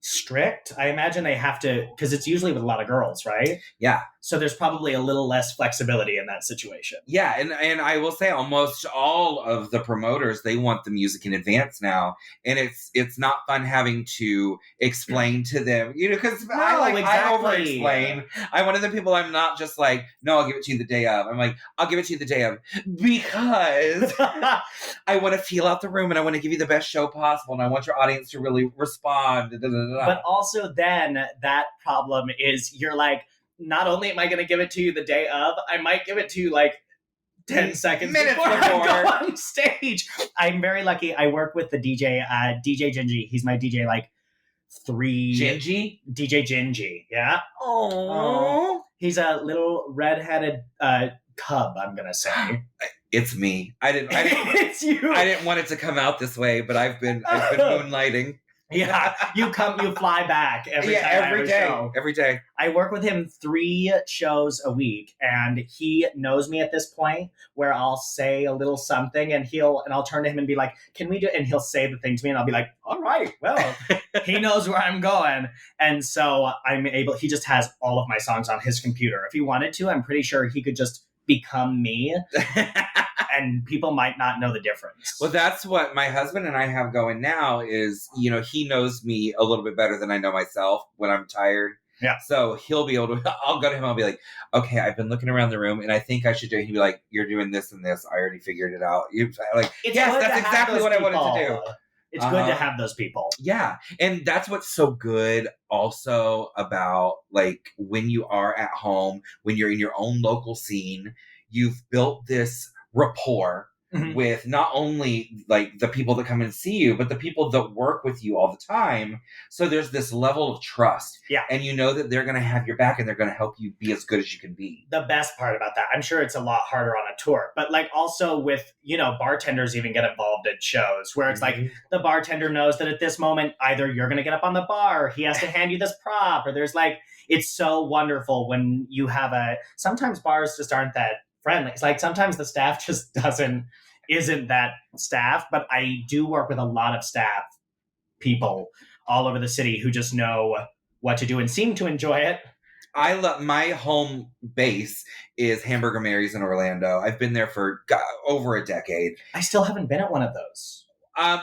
strict? I imagine they have to, because it's usually with a lot of girls, right? Yeah. So there's probably a little less flexibility in that situation. Yeah, and I will say almost all of the promoters, they want the music in advance now, and it's not fun having to explain to them, because I over explain. I'm one of the people. I'm not just like, no, I'll give it to you the day of. I'm like, I'll give it to you the day of because I want to feel out the room and I want to give you the best show possible, and I want your audience to really respond. But also, then that problem is you're like, not only am I going to give it to you the day of, I might give it to you like 10 seconds before I go on stage. I'm very lucky. I work with the DJ, DJ Gingy. He's my DJ like 3... Gingy? DJ Gingy, yeah. Oh. He's a little redheaded cub, I'm going to say. It's me. I didn't It's you. I didn't want it to come out this way, but I've been moonlighting. Yeah, you fly back every time. Every day. I work with him 3 shows a week, and he knows me at this point where I'll say a little something, and I'll turn to him and be like, "Can we do?" And he'll say the thing to me, and I'll be like, "All right, well." He knows where I'm going, and so he just has all of my songs on his computer. If he wanted to, I'm pretty sure he could just become me. And people might not know the difference. Well, that's what my husband and I have going now is, he knows me a little bit better than I know myself when I'm tired. Yeah. So he'll be able to, I'll go to him, I'll be like, okay, I've been looking around the room and I think I should do it. He'll be like, you're doing this and this. I already figured it out. Like, yes, that's exactly what I wanted to do. It's good to have those people. Yeah. And that's what's so good also about like when you are at home, when you're in your own local scene, you've built this rapport with not only like the people that come and see you, but the people that work with you all the time. So there's this level of trust. Yeah. And you know that they're going to have your back and they're going to help you be as good as you can be. The best part about that, I'm sure it's a lot harder on a tour, but like also with, bartenders even get involved at shows where it's like the bartender knows that at this moment, either you're going to get up on the bar, or he has to hand you this prop, or there's like, it's so wonderful when you have sometimes bars just aren't that friendly. It's like sometimes the staff just isn't that staff, but I do work with a lot of staff people all over the city who just know what to do and seem to enjoy it. I love my home base is Hamburger Mary's in Orlando. I've been there for over a decade. I still haven't been at one of those.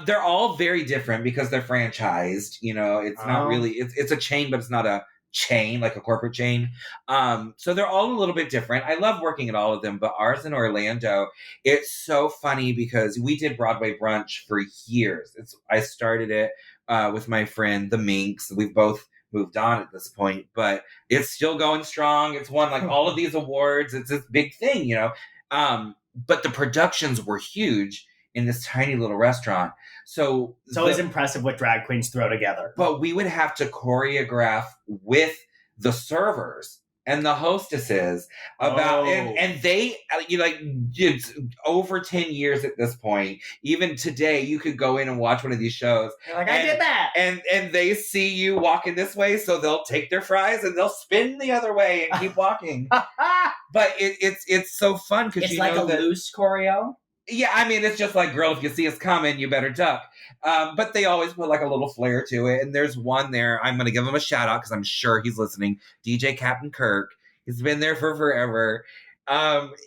They're all very different because they're franchised. It's not really, it's a chain, but it's not a chain, like a corporate chain. So they're all a little bit different. I love working at all of them, but ours in Orlando, it's so funny because we did Broadway brunch for years. I started it with my friend, the Minx. We've both moved on at this point, but it's still going strong. It's won like all of these awards. It's this big thing, but the productions were huge in this tiny little restaurant. So it's always impressive what drag queens throw together. But we would have to choreograph with the servers and the hostesses about, and they, it's over 10 years at this point. Even today, you could go in and watch one of these shows. You're like, I did that. And they see you walking this way, so they'll take their fries and they'll spin the other way and keep walking. But it's so fun because it's like a loose choreo. Yeah, I mean, it's just like, girl, if you see us coming, you better duck. But they always put like a little flair to it. And there's one there, I'm going to give him a shout out because I'm sure he's listening. DJ Captain Kirk. He's been there for forever.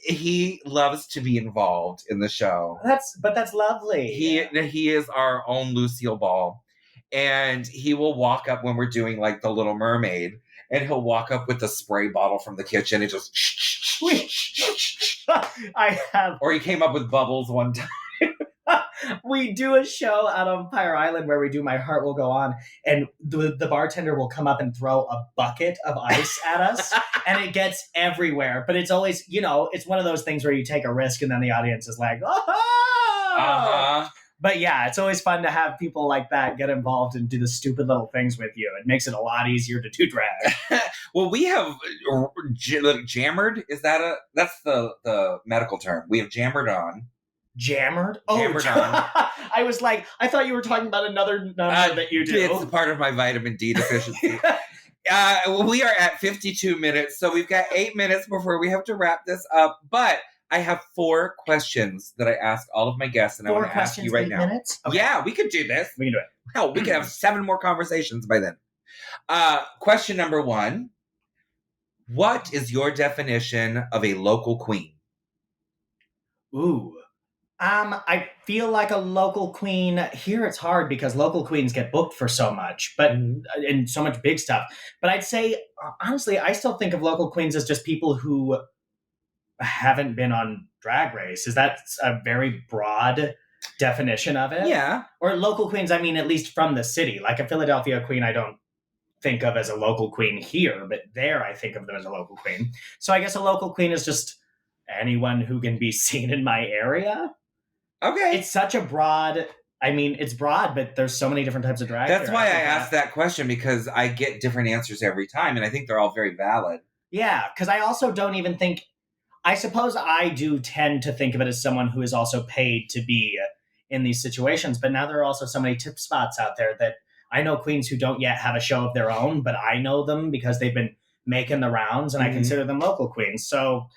He loves to be involved in the show. That's lovely. He is our own Lucille Ball. And he will walk up when we're doing like The Little Mermaid. And he'll walk up with the spray bottle from the kitchen and just Or he came up with bubbles one time. We do a show out on Fire Island where we do My Heart Will Go On, and the bartender will come up and throw a bucket of ice at us, and it gets everywhere. But it's always, it's one of those things where you take a risk and then the audience is like, oh! Uh-huh. But yeah, it's always fun to have people like that get involved and do the stupid little things with you. It makes it a lot easier to do drag. Well, we have jammered. That's the medical term. We have jammered on. Jammered? Jammered on. I was like, I thought you were talking about another number that you do. It's part of my vitamin D deficiency. We are at 52 minutes, so we've got 8 minutes before we have to wrap this up. But I have 4 questions that I asked all of my guests, and I want to ask you right now. 8 minutes? Okay. Yeah, we could do this. We can do it. Hell, we could have 7 more conversations by then. Question number 1. What is your definition of a local queen? Ooh. I feel like a local queen here. It's hard because local queens get booked for so much, but and so much big stuff. But I'd say honestly, I still think of local queens as just people who haven't been on Drag Race. Is that a very broad definition of it? Yeah. Or local queens, I mean, at least from the city. Like a Philadelphia queen, I don't think of as a local queen here, but there I think of them as a local queen. So I guess a local queen is just anyone who can be seen in my area. Okay. It's such a broad, I mean, it's broad, but there's so many different types of drag. That's why I asked that question, because I get different answers every time, and I think they're all very valid. Yeah, because I also don't even think, I suppose I do tend to think of it as someone who is also paid to be in these situations, but now there are also so many tip spots out there that I know queens who don't yet have a show of their own, but I know them because they've been making the rounds, and I consider them local queens. So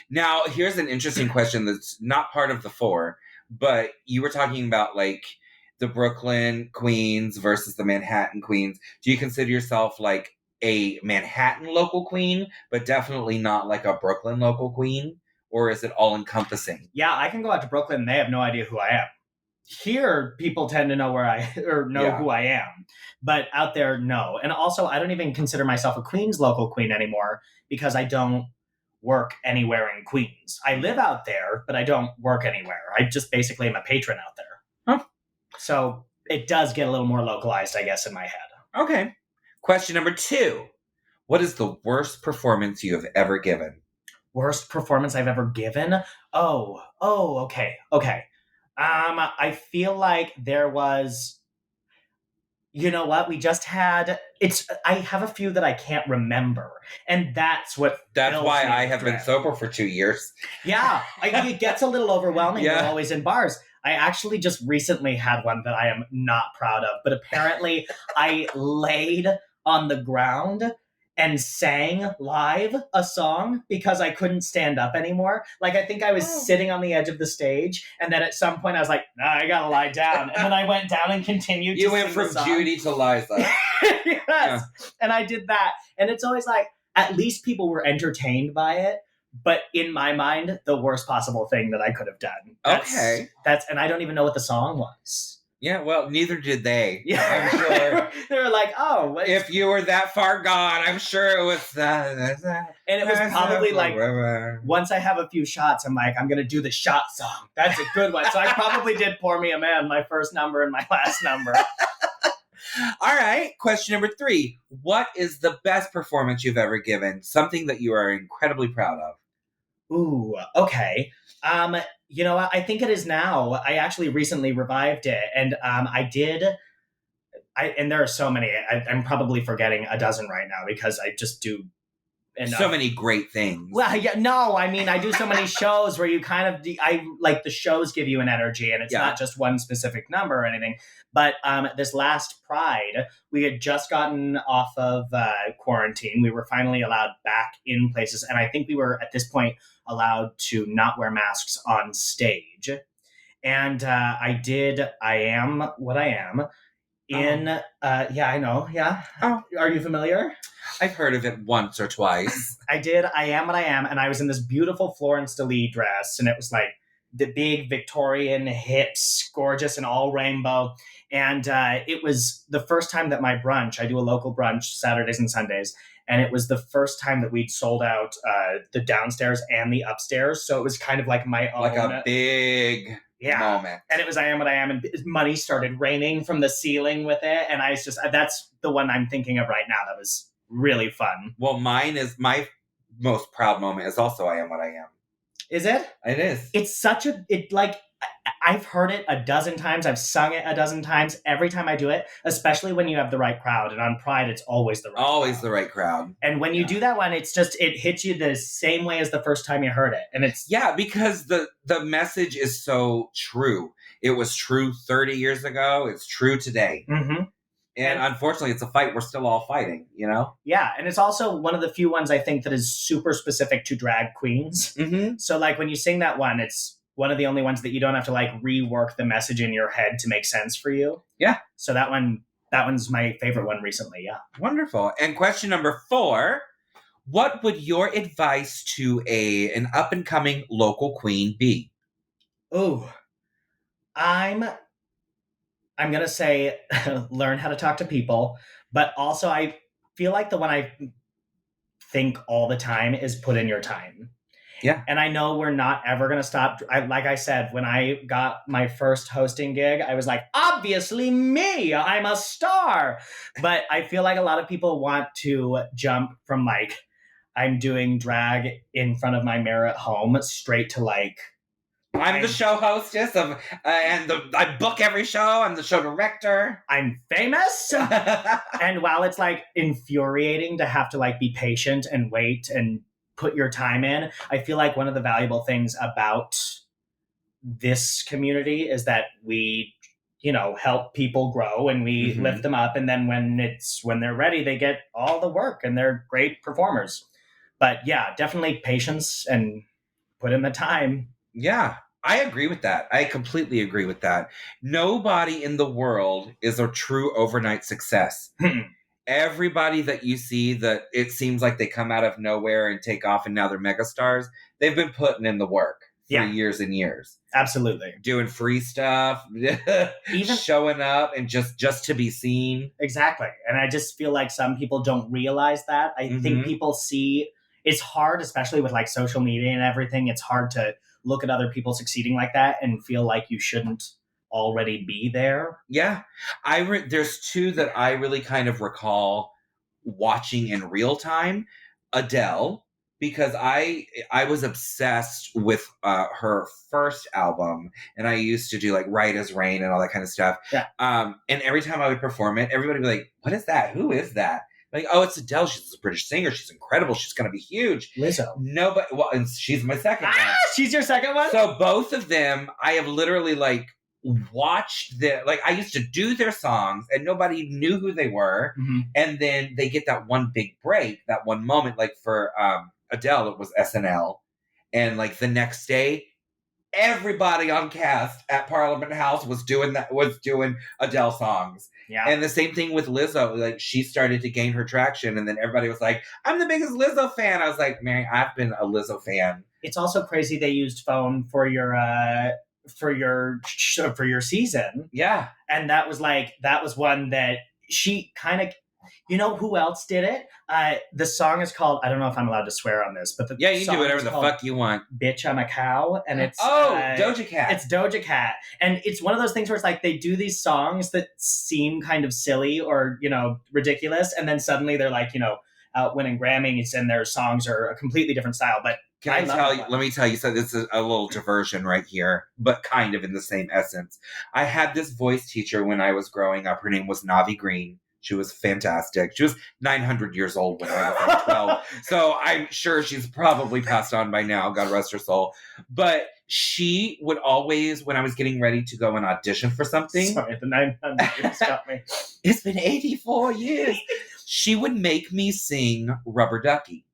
now here's an interesting question that's not part of the 4, but you were talking about like the Brooklyn queens versus the Manhattan queens. Do you consider yourself like a Manhattan local queen, but definitely not like a Brooklyn local queen? Or is it all encompassing? Yeah, I can go out to Brooklyn and they have no idea who I am. Here, people tend to know who I am, but out there, no. And also, I don't even consider myself a Queens local queen anymore because I don't work anywhere in Queens. I live out there, but I don't work anywhere. I just basically am a patron out there. Huh. So it does get a little more localized, I guess, in my head. Okay. Question number 2. What is the worst performance you have ever given? Worst performance I've ever given? Oh, okay. I feel like there was, you know what? We just had, I have a few that I can't remember. And that's why I have been sober for 2 years. Yeah. It gets a little overwhelming. Yeah. We're always in bars. I actually just recently had one that I am not proud of, but apparently I laid on the ground and sang live a song because I couldn't stand up anymore. Like, I think I was sitting on the edge of the stage, and then at some point I was like, nah, I gotta lie down. And then I went down and continued You went from Judy to Liza. Yes. Yeah. And I did that. And it's always like, at least people were entertained by it. But in my mind, the worst possible thing that I could have done. And I don't even know what the song was. Yeah, well, neither did they. Yeah, I'm sure. They were like, "Oh, if you were that far gone, I'm sure it was." And it was probably like, once I have a few shots, I'm like, I'm gonna do the shot song. That's a good one. So I probably did "Pour Me a Man," my first number and my last number. All right. Question number 3: What is the best performance you've ever given? Something that you are incredibly proud of. Ooh, okay. You know, I think it is now. I actually recently revived it, and and there are so many. I'm probably forgetting a dozen right now because I just do enough. So many great things. Well, yeah, no, I mean, I do so many shows where you kind of, the shows give you an energy, and it's not just one specific number or anything. But this last Pride, we had just gotten off of quarantine. We were finally allowed back in places, and I think we were at this point allowed to not wear masks on stage. And I Am What I Am in, yeah, I know, yeah. Oh. Are you familiar? I've heard of it once or twice. I did I Am What I Am, and I was in this beautiful Florence Dali dress, and it was like the big Victorian hips, gorgeous and all rainbow. And it was the first time that my brunch, I do a local brunch Saturdays and Sundays, and it was the first time that we'd sold out the downstairs and the upstairs. So it was kind of like my own. Like a big moment. And it was I Am What I Am, and money started raining from the ceiling with it. And that's the one I'm thinking of right now. That was really fun. Well, my most proud moment is also I Am What I Am. Is it? It is. It's such a I've heard it a dozen times. I've sung it a dozen times. Every time I do it, especially when you have the right crowd. And on Pride, it's always the right Always crowd. the right crowd. And when you do that one, it's just, it hits you the same way as the first time you heard it. And it's... Yeah, because the message is so true. It was true 30 years ago. It's true today. Mm-hmm. And unfortunately, it's a fight we're still all fighting, you know? Yeah, and it's also one of the few ones I think that is super specific to drag queens. Mm-hmm. So, like, when you sing that one, it's one of the only ones that you don't have to, like, rework the message in your head to make sense for you. Yeah. So that one's my favorite one recently, yeah. Wonderful. And question number 4, what would your advice to an up-and-coming local queen be? Ooh. I'm going to say learn how to talk to people, but also I feel like the one I think all the time is put in your time. Yeah. And I know we're not ever going to stop. Like I said, when I got my first hosting gig, I was like, obviously me, I'm a star. But I feel like a lot of people want to jump from like, I'm doing drag in front of my mirror at home straight to like, I'm the show hostess of, I book every show. I'm the show director. I'm famous. And while it's like infuriating to have to like be patient and wait and put your time in, I feel like one of the valuable things about this community is that we, help people grow and we lift them up. And then when they're ready, they get all the work and they're great performers. But yeah, definitely patience and put in the time. Yeah, I agree with that. I completely agree with that. Nobody in the world is a true overnight success. Everybody that you see that it seems like they come out of nowhere and take off and now they're megastars, they've been putting in the work for years and years. Absolutely. Doing free stuff, even showing up and just to be seen. Exactly. And I just feel like some people don't realize that. I think people see, it's hard, especially with like social media and everything. It's hard to look at other people succeeding like that and feel like you shouldn't already be there. Yeah. There's 2 that I really kind of recall watching in real time. Adele, because I was obsessed with her first album, and I used to do like Right as Rain and all that kind of stuff. Yeah. And every time I would perform it, everybody would be like, what is that? Who is that? Like, oh, it's Adele. She's a British singer. She's incredible. She's going to be huge. Lizzo. Nobody. Well, and she's my second one. She's your second one? So both of them, I have literally like watched I used to do their songs and nobody knew who they were. And then they get that one big break, that one moment, like for Adele, it was SNL. And like the next day, everybody on cast at Parliament House was doing Adele songs. Yeah. And the same thing with Lizzo. Like, she started to gain her traction, and then everybody was like, I'm the biggest Lizzo fan. I was like, Mary, I've been a Lizzo fan. It's also crazy they used phone for your season. Yeah. And that was one that she kind of, who else did it? The song is called, I don't know if I'm allowed to swear on this, but you can do whatever the fuck you want. Bitch, I'm a Cow. And it's Doja Cat. It's Doja Cat. And it's one of those things where it's like they do these songs that seem kind of silly or, ridiculous. And then suddenly they're like, out winning Grammys and their songs are a completely different style. But let me tell you, so this is a little diversion right here, but kind of in the same essence. I had this voice teacher when I was growing up. Her name was Navi Green. She was fantastic. She was 900 years old when I was like 12. So I'm sure she's probably passed on by now. God rest her soul. But she would always, when I was getting ready to go and audition for something. Sorry, the 900 years got me. It's been 84 years. She would make me sing Rubber Ducky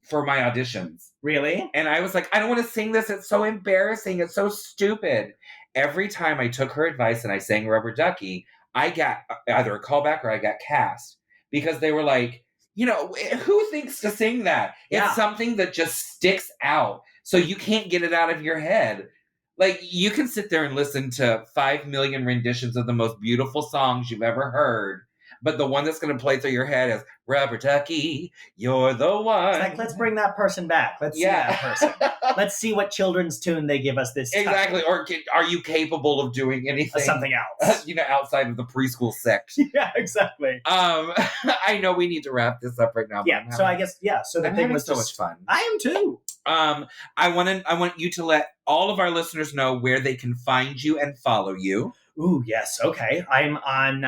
for my auditions. Really? And I was like, I don't want to sing this. It's so embarrassing. It's so stupid. Every time I took her advice and I sang Rubber Ducky, I got either a callback or I got cast, because they were like, who thinks to sing that? Yeah. It's something that just sticks out. So you can't get it out of your head. Like, you can sit there and listen to 5 million renditions of the most beautiful songs you've ever heard, but the one that's going to play through your head is Rubber Ducky, you're the one. It's like, let's bring that person back. Let's see that person. Let's see what children's tune they give us this time. Exactly. Or are you capable of doing anything? Something else. Outside of the preschool sect. Yeah, exactly. I know we need to wrap this up right now. Yeah, so I guess, so the I'm thing having was so much fun. I am too. I want you to let all of our listeners know where they can find you and follow you. Ooh, yes. Okay. I'm on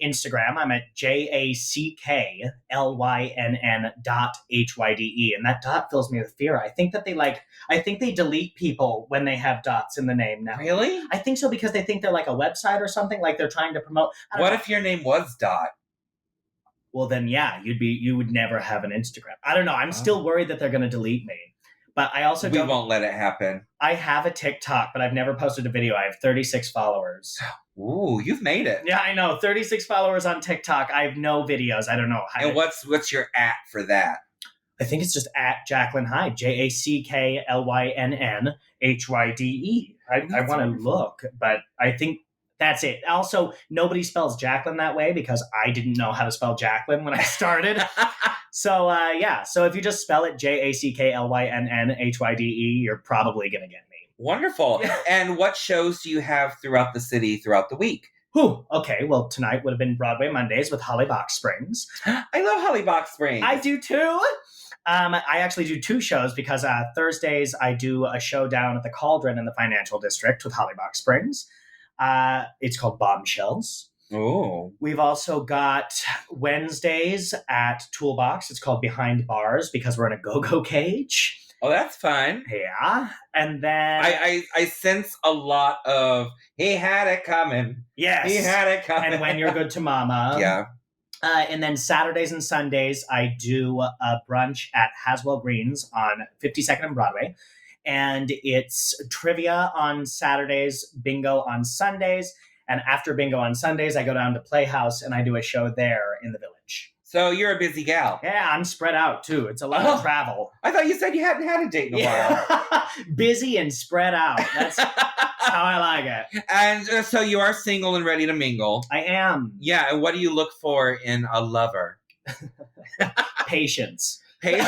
Instagram. I'm at JACKLYNN.HYDE. And that dot fills me with fear. I think they delete people when they have dots in the name now. Really? I think so, because they think they're like a website or something, like they're trying to promote. What if your name was Dot? Well, then, yeah, you would never have an Instagram. I don't know. I'm still worried that they're going to delete me. But I also We won't let it happen. I have a TikTok, but I've never posted a video. I have 36 followers. Ooh, you've made it. Yeah, I know. 36 followers on TikTok. I have no videos. I don't know. And what's your @ for that? I think it's just at Jacklynn Hyde. JACKLYNNHYDE. I want to look, but I think that's it. Also, nobody spells Jacklyn that way because I didn't know how to spell Jacklyn when I started. So, So if you just spell it JACKLYNNHYDE, you're probably going to get me. Wonderful. And what shows do you have throughout the city throughout the week? Whew. Okay, well, tonight would have been Broadway Mondays with Holly Box Springs. I love Holly Box Springs. I do too. I actually do 2 shows because Thursdays I do a show down at the Cauldron in the Financial District with Holly Box Springs. It's called Bombshells. Oh. We've also got Wednesdays at Toolbox. It's called Behind Bars because we're in a go-go cage. Oh, that's fun. Yeah. And then I sense a lot of he had it coming. Yes. He had it coming. And When You're Good to Mama. Yeah. And then Saturdays and Sundays, I do a brunch at Haswell Greens on 52nd and Broadway. And it's trivia on Saturdays, bingo on Sundays. And after bingo on Sundays, I go down to Playhouse and I do a show there in the Village. So you're a busy gal. Yeah, I'm spread out too. It's a lot of travel. I thought you said you hadn't had a date in a while. Busy and spread out. That's how I like it. And so you are single and ready to mingle. I am. Yeah, and what do you look for in a lover? Patience. Patience.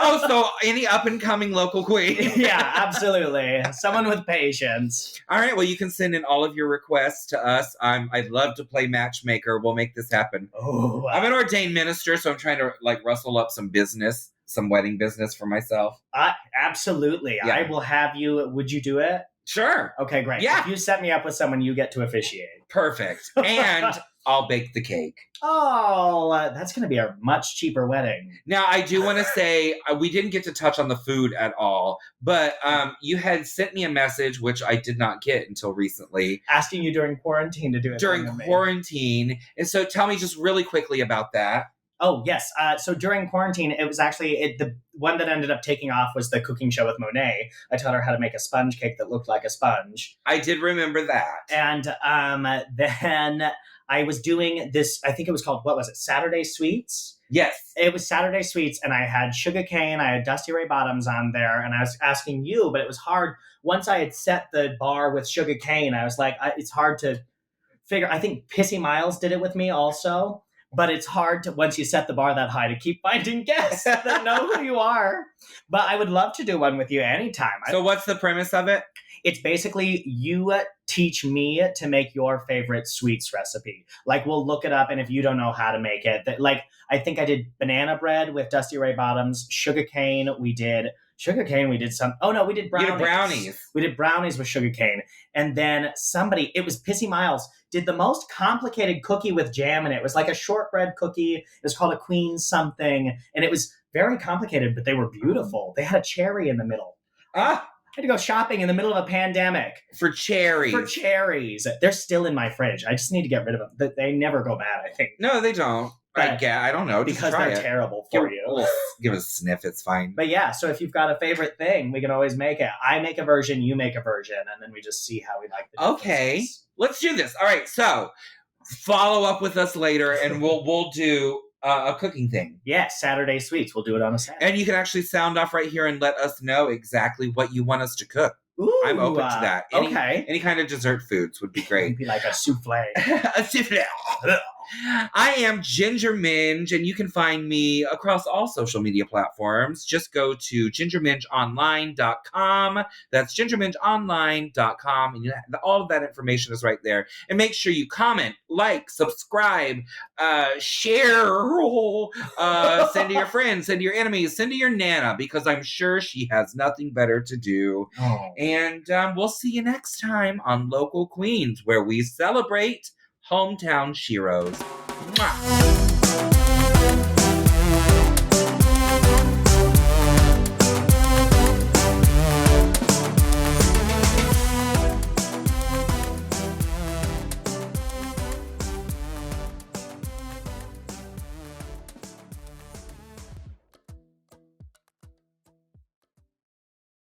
Oh, so any up-and-coming local queen. Yeah, absolutely. Someone with patience. All right, well, you can send in all of your requests to us. I'd love to play matchmaker. We'll make this happen. Oh, I'm an ordained minister, so I'm trying to rustle up some business, some wedding business for myself. Absolutely. Yeah. I will have you. Would you do it? Sure. Okay, great. Yeah. If you set me up with someone, you get to officiate. Perfect. And I'll bake the cake. Oh, that's going to be a much cheaper wedding. Now, I do want to say we didn't get to touch on the food at all, but you had sent me a message, which I did not get until recently. Asking you during quarantine to do it. During quarantine. And so tell me just really quickly about that. Oh, yes. So during quarantine, it was actually the one that ended up taking off was the cooking show with Monet. I taught her how to make a sponge cake that looked like a sponge. I did remember that. And then I was doing this, I think it was called, what was it, Saturday Sweets? Yes. It was Saturday Sweets, and I had Sugar Cane, I had Dusty Ray Bottoms on there, and I was asking you, but it was hard. Once I had set the bar with Sugar Cane, I was like, it's hard to figure. I think Pissy Miles did it with me also. But it's hard to, once you set the bar that high, to keep finding guests that know who you are. But I would love to do one with you anytime. So what's the premise of it? It's basically you teach me to make your favorite sweets recipe. Like, we'll look it up, and if you don't know how to make it, I think I did banana bread with Dusty Ray Bottoms, sugar cane, we did some. Oh no, we did brownies. You did brownies. We did brownies with sugar cane. And then it was Pissy Miles, did the most complicated cookie with jam in it. It was like a shortbread cookie. It was called a queen something. And it was very complicated, but they were beautiful. They had a cherry in the middle. I had to go shopping in the middle of a pandemic. For cherries. They're still in my fridge. I just need to get rid of them. They never go bad, I think. No, they don't. I don't know. Because they're terrible for you. Give it a sniff. It's fine. But yeah, so if you've got a favorite thing, we can always make it. I make a version, you make a version, and then we just see how we like the differences. Okay, let's do this. All right, so follow up with us later, and we'll do a cooking thing. Yes, Saturday Sweets. We'll do it on a Saturday. And you can actually sound off right here and let us know exactly what you want us to cook. Ooh, I'm open to that. Okay. Any kind of dessert foods would be great. It'd be like a souffle. A souffle. I am Ginger Minge, and you can find me across all social media platforms. Just go to gingermingeonline.com. That's gingermingeonline.com, and all of that information is right there. And make sure you comment, like, subscribe, share, send to your friends, send to your enemies, send to your Nana, because I'm sure she has nothing better to do. Oh. And we'll see you next time on Local Queens, where we celebrate hometown sheroes. Mwah.